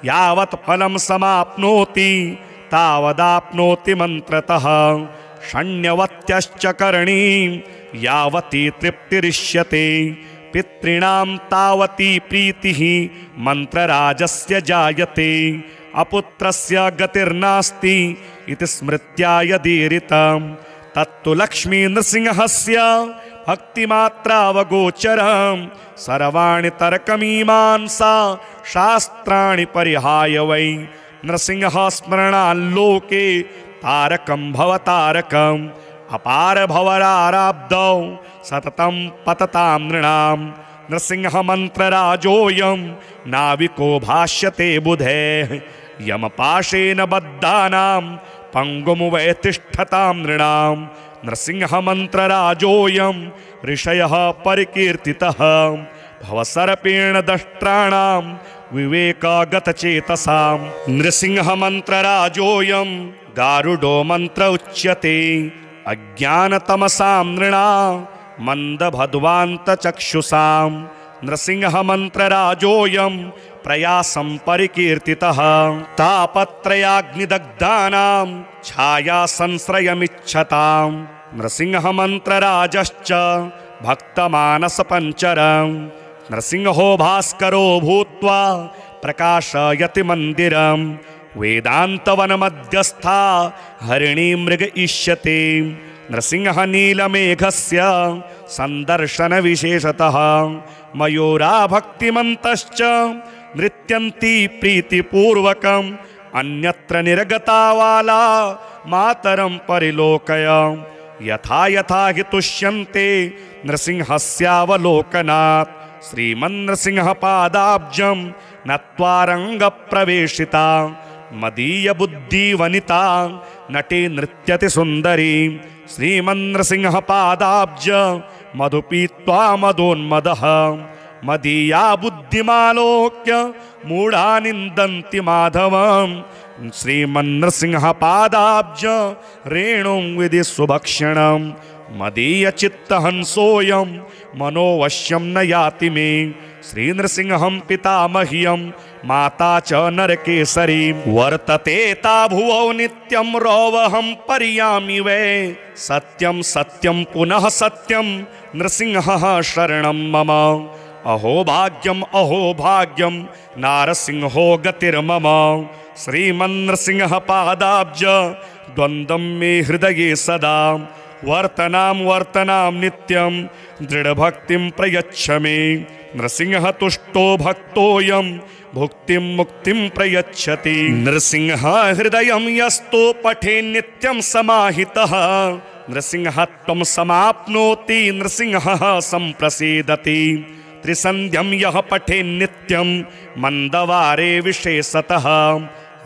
यावत् फलं समाप्नोति तावदाप्नोति मन्त्रतः। षण्यवत्यश्च करणी यावती तृप्तिरिष्यते। पितॄणां तावती प्रीतिः मन्त्रराजस्य जायते। अपुत्रस्य गतिर्नास्ति इति स्मृत्या यदीरितं तत्तु लक्ष्मी नृसिंहस्य भक्तिमात्रावगोचरं। सर्वाणि तर्कमीमांसा शास्त्राणि परिहाय वै नृसिंह स्मरणाल्लोके तारकं भवतारकम्। अपार भवराराब्धौ सततं पततां नृणां। नृसिंहमन्त्रराजोऽयं नाविको भाष्यते बुधैः। यमपाशेन बद्धानां पङ्गुं वै तिष्ठतां नृणां। नृसिंहमन्त्रराजोऽयं ऋषयः परिकीर्तितः। भवसर्पेण दष्ट्राणां विवेकगतचेतसां। नृसिंहमन्त्रराजोऽयं गारुडो मन्त्र उच्यते। अज्ञानतमसां नृणां मन्दभद्वान्तचक्षुषां। नृसिंहमन्त्रराजोऽयं प्रयासं परिकीर्तितः। तापत्रयाग्निदग्धानां छायासंश्रयमिच्छतां। नृसिंहमन्त्रराजश्च भक्तमानसपञ्चरं। नृसिंहो भास्करो भूत्वा प्रकाशयति मन्दिरं। वेदान्तवनमध्यस्था हरिणी मृग इष्यते। नृसिंह नीलमेघस्य सन्दर्शनविशेषतः। मयूरा भक्तिमन्तश्च नृत्यन्ति प्रीतिपूर्वकम्। अन्यत्र निर्गतावाला मातरं परिलोकय। यथा यथा हि तुष्यन्ते नृसिंहस्यावलोकनात्। श्रीमन्नृसिंहपादाब्जं नत्वा रङ्गप्रवेशिता। मदीयबुद्धिवनिता नटे नृत्यति सुन्दरी। श्रीमन्नृसिंहपादाब्ज मधुपीत्वा मदोन्मदः। मदीया बुद्धिमालोक्य मूढा निन्दन्ति माधवम्। श्रीमन्नृसिंहपादाब्ज रेणुं विधि सुभक्षणम्। मदीयचित्तहंसोऽयं मनोवश्यं न याति मे। श्रीनृसिंहं पितामह्यं माता च नरकेसरी। वर्तते ता भुवौ नित्यं रौवहं पर्यामि वै। सत्यं सत्यं पुनः सत्यं नृसिंहः शरणं मम। अहो भाग्यं नारसिंहो गतिर्मम। श्रीमन्नृसिंहपादाब्ज द्वन्द्वं मे हृदये सदा। वर्तनां नित्यं दृढभक्तिं प्रयच्छ मे। नृसिंह तुष्टो भक्तोऽयं भुक्तिं मुक्तिं प्रयच्छति। नृसिंह हृदयं यस्तो पठे नित्यं समाहितः। नृसिंहत्वं समाप्नोति नृसिंहः सम्प्रसीदति। त्रिसन्ध्यं यः पठे नित्यं मन्दवारे विशेषतः।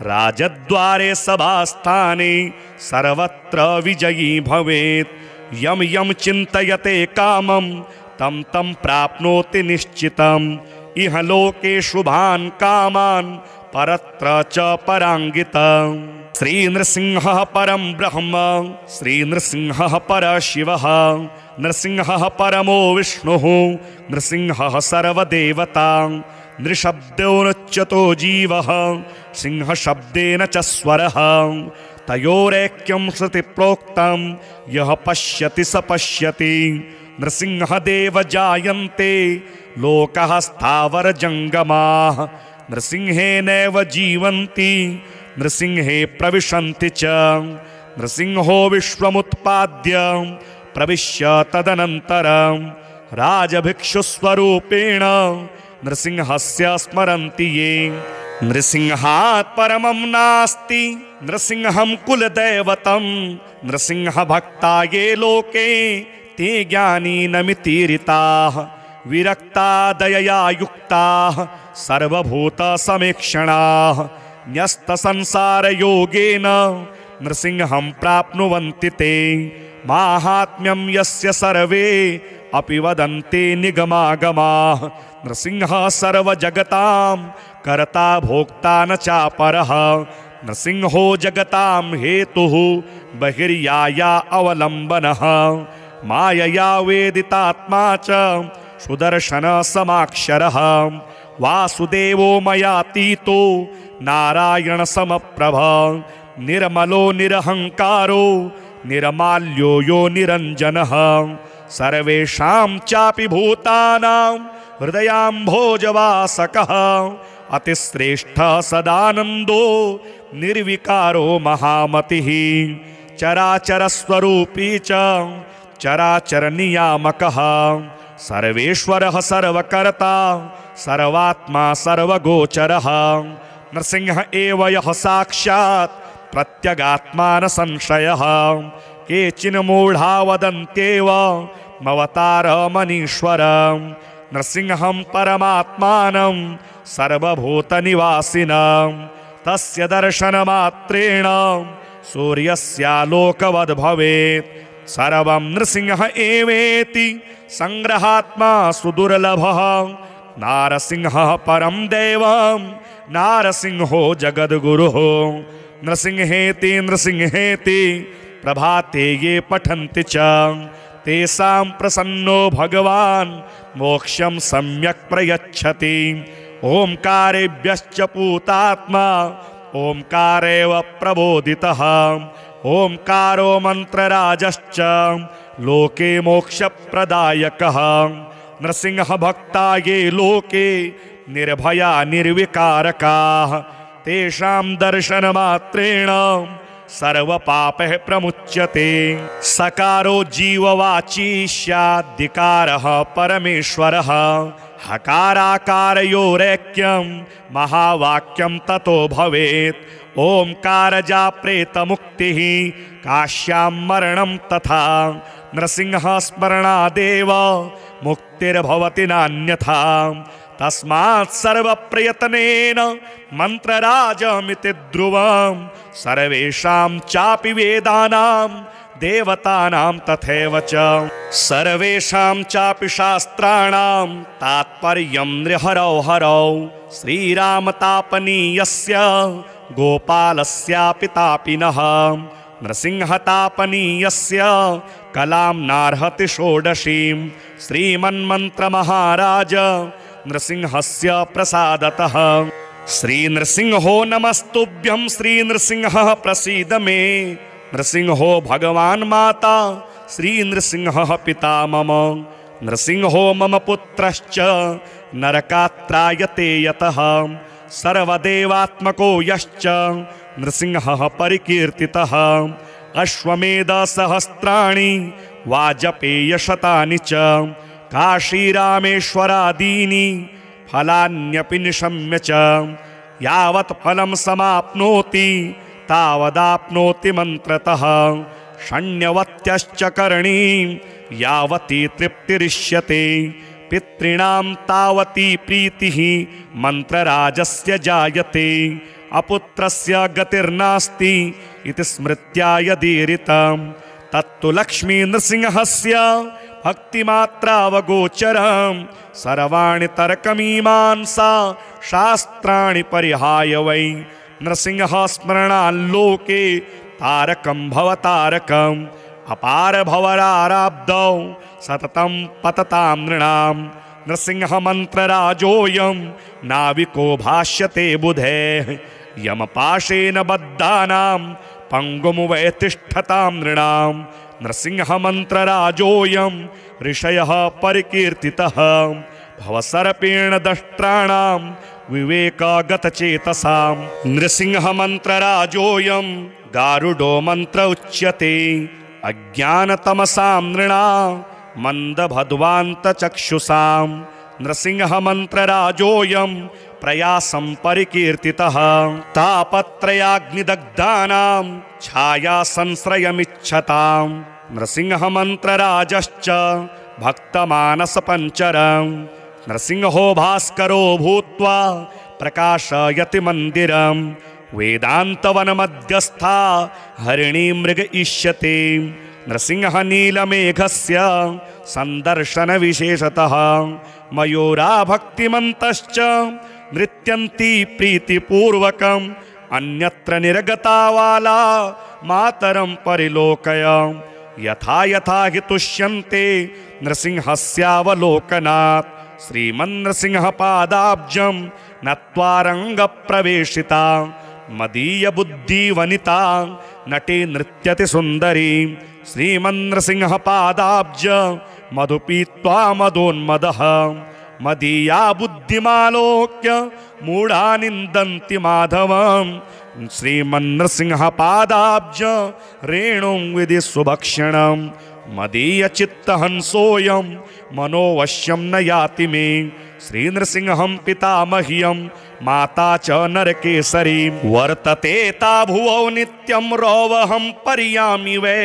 राजद्वारे सभास्थाने सर्वत्र विजयी भवेत्। यं यं चिन्तयते कामं तं तं प्राप्नोति निश्चितम्। इह लोके शुभान् कामान् परत्र च पराङ्गितम्। श्रीनृसिंहः परं ब्रह्म श्रीनृसिंहः परशिवः। नृसिंहः परमो विष्णुः नृसिंहः सर्वदेवता। नृशब्देनोच्यतो जीवः सिंहशब्देन च स्वरः। तयोरेक्यं श्रुतिप्रोक्तं यः पश्यति स पश्यति। नृसिंहदेव जायन्ते लोकः स्थावरजङ्गमाः। नृसिंहेनैव जीवन्ति नृसिंहे प्रविशन्ति च। नृसिंहो विश्वमुत्पाद्य प्रविश्य तदनन्तरं राजभिक्षुस्वरूपेण नृसिंहस्य स्मरन्ति ये। नृसिंहात् परमं नास्ति नृसिंहं कुलदैवतं। नृसिंहभक्ता ये लोके ते ज्ञानी नमितीरिताः। विरक्ता दयया युक्ताः सर्वभूतसमीक्षणाः न्यस्तसंसारयोगेन नृसिंहं प्राप्नुवन्ति ते माहात्म्यं यस्य सर्वे अपि वदन्ति निगमागमाः नृसिंहः सर्वजगतां कर्ता भोक्ता न चापरः नृसिंहो जगतां हेतुः बहिर्याया अवलम्बनः मायया वेदितात्मा च सुदर्शन समाक्षरः वासुदेवो मयातीतो नारायण समप्रभा निर्मलो निरहंकारो निर्माल्यो यो निरंजनः सर्वेषां चापि भूतानां हृदयाम्भोजवासकः अतिश्रेष्ठः सदानन्दो निर्विकारो महामतिः चराचरस्वरूपी च चराचर नियामकः सर्वेश्वरः सर्वकर्ता सर्वात्मा सर्वगोचरः नृसिंह एव यः साक्षात् प्रत्यगात्मा न संशयः केचिन मूढा वदन्त्येव मवतारमनीश्वरं नृसिंहं परमात्मानं सर्वभूतनिवासिनं तस्य दर्शनमात्रेण सूर्यस्यालोकवद् भवेत् सर्वं नृसिंह एवेति संग्रहात्मा सुदुर्लभः नारसिंहः परं देवं नारसिंहो जगद्गुरुः नृसिंहेति नृसिंहेति प्रभाते ये पठन्ति च तेषां प्रसन्नो भगवान् मोक्षं सम्यक् प्रयच्छति ओंकारेभ्यश्च पूतात्मा ओंकारेव प्रबोधितः ओंकारो मंत्रराजश्च लोके मोक्षप्रदायकः नृसिंह भक्ता ये लोके निर्भया निर्विकारकाः तेषां दर्शनमात्रेण सर्वपापः प्रमुच्यते सकारो जीववाची स्याद्धिकारः परमेश्वरः हकाराकारयोरैक्यं महावाक्यं ततो भवेत् ओंकार जाप्रेत मुक्तिः काश्यां मरणं तथा नृसिंह स्मरणादेव मुक्तिर्भवति नान्यथा तस्मात् सर्वप्रयत्नेन मंत्रराजमिति ध्रुवं सर्वेषां चापि वेदानां देवतानां तथैव च सर्वेषां चापि शास्त्राणां तात्पर्यं नृहरौ हरौ श्रीरामतापनीयस्य गोपालस्यापि तापिनः नृसिंहतापनीयस्य कलां नार्हति षोडशीं श्रीमन्मन्त्रमहाराज नृसिंहस्य प्रसादतः श्रीनृसिंहो नमस्तुभ्यं श्रीनृसिंह प्रसीद मे नृसिंहो भगवान् माता श्रीनृसिंह पिता मम नृसिंहो मम पुत्रश्च नरकात्रायते यतः सर्वदेवात्मको यश्च नृसिंहः परिकीर्तितः अश्वमेधसहस्राणि वाजपेयशतानि च काशीरामेश्वरादीनि फलान्यपि निशम्य च यावत् फलं समाप्नोति तावदाप्नोति मंत्रतः षण्यवत्यश्च करणीं यावती तृप्तिरिष्यते पितॄणां तावती प्रीतिः मंत्रराजस्य जायते अपुत्रस्य गतिर्नास्ति इति स्मृत्या यदीरितं तत्तु लक्ष्मी नृसिंहस्य भक्तिमात्रावगोचरं सर्वाणि तर्कमीमांसा शास्त्राणि परिहाय वै नृसिंह स्मरणाल्लोके तारकं भवतारकम् अपार भवराराब्धौ सततं पततां नृणां नृसिंह मंत्रराजोऽयं नाविको भाष्यते बुधेः यमपाशेन बद्धानां पंगुमुवै तिष्ठतां नृणां नृसिंह मंत्रराजोऽयं ऋषयः परिकीर्तितः भवसर्पेण दष्ट्राणां विवेकगतचेतसां नृसिंह मंत्रराजोऽयं गारुडो मंत्र उच्यते अज्ञानतमसां नृणां मंदभद्वान्तचक्षुषां नृसिंह मंत्रराजोऽयं प्रयासं परिकीर्तितः तापत्रयाग्निदग्धानां छाया संश्रयमिच्छतां नृसिंह मंत्रराजश्च भक्तमानसपञ्चरं नृसिंहो भास्करो भूत्वा प्रकाशयति मन्दिरं वेदान्तवनमध्यस्था हरिणीमृग इष्यते नृसिंह नीलमेघस्य सन्दर्शनविशेषतः मयूरा भक्तिमन्तश्च नृत्यन्ति प्रीतिपूर्वकम् अन्यत्र निर्गतावाला मातरं परिलोकय यथा यथा हि तुष्यन्ते नृसिंहस्यावलोकनात् श्रीमन्नृसिंहपादाब्जं नत्वा रङ्गप्रवेशिता मदीयबुद्धिवनिता नटी नृत्यति सुन्दरी श्रीमन्नृसिंहपादाब्ज मधुपीत्वा मदोन्मदः मदीया बुद्धिमालोक्य मूढा निन्दन्ति माधवं श्रीमन्नृसिंहपादाब्ज रेणुं विधि सुभक्षणं मदीयचित्तहंसोऽयं मनोवश्यं न याति मे श्रीनृसिंहं पितामह्यं माता च नरकेसरी वर्तते ता भुवौ नित्यं रोवहं पर्यामि वै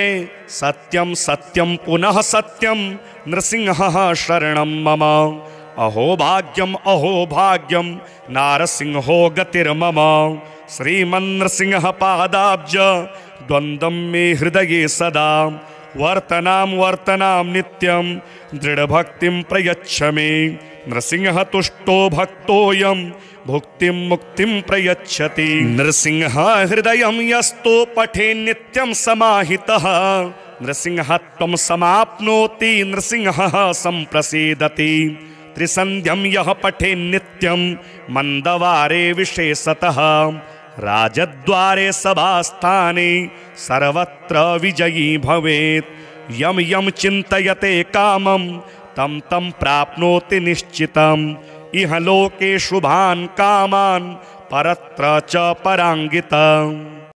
सत्यं सत्यं पुनः सत्यं नृसिंहः शरणं मम अहो भाग्यं नारसिंहो गतिर्मम श्रीमन्नृसिंहपादाब्ज द्वन्द्वं मे हृदये सदा वर्तनां नित्यं दृढभक्तिं प्रयच्छ मे नृसिंह तुष्टो भक्तोऽयं भुक्तिं मुक्तिं प्रयच्छति नृसिंह हृदयं यस्तो पठे नित्यं समाहितः नृसिंहत्वं समाप्नोति नृसिंहः सम्प्रसीदति त्रिसन्ध्यं यः पठे नित्यं मन्दवारे विशेषतः राजद्वारे सभास्थाने सर्वत्र विजयी भवेत् यं यं चिन्तयते कामं तं तं प्राप्नोति निश्चितम् इह लोके शुभान् कामान् परत्र च पराङ्गितम्।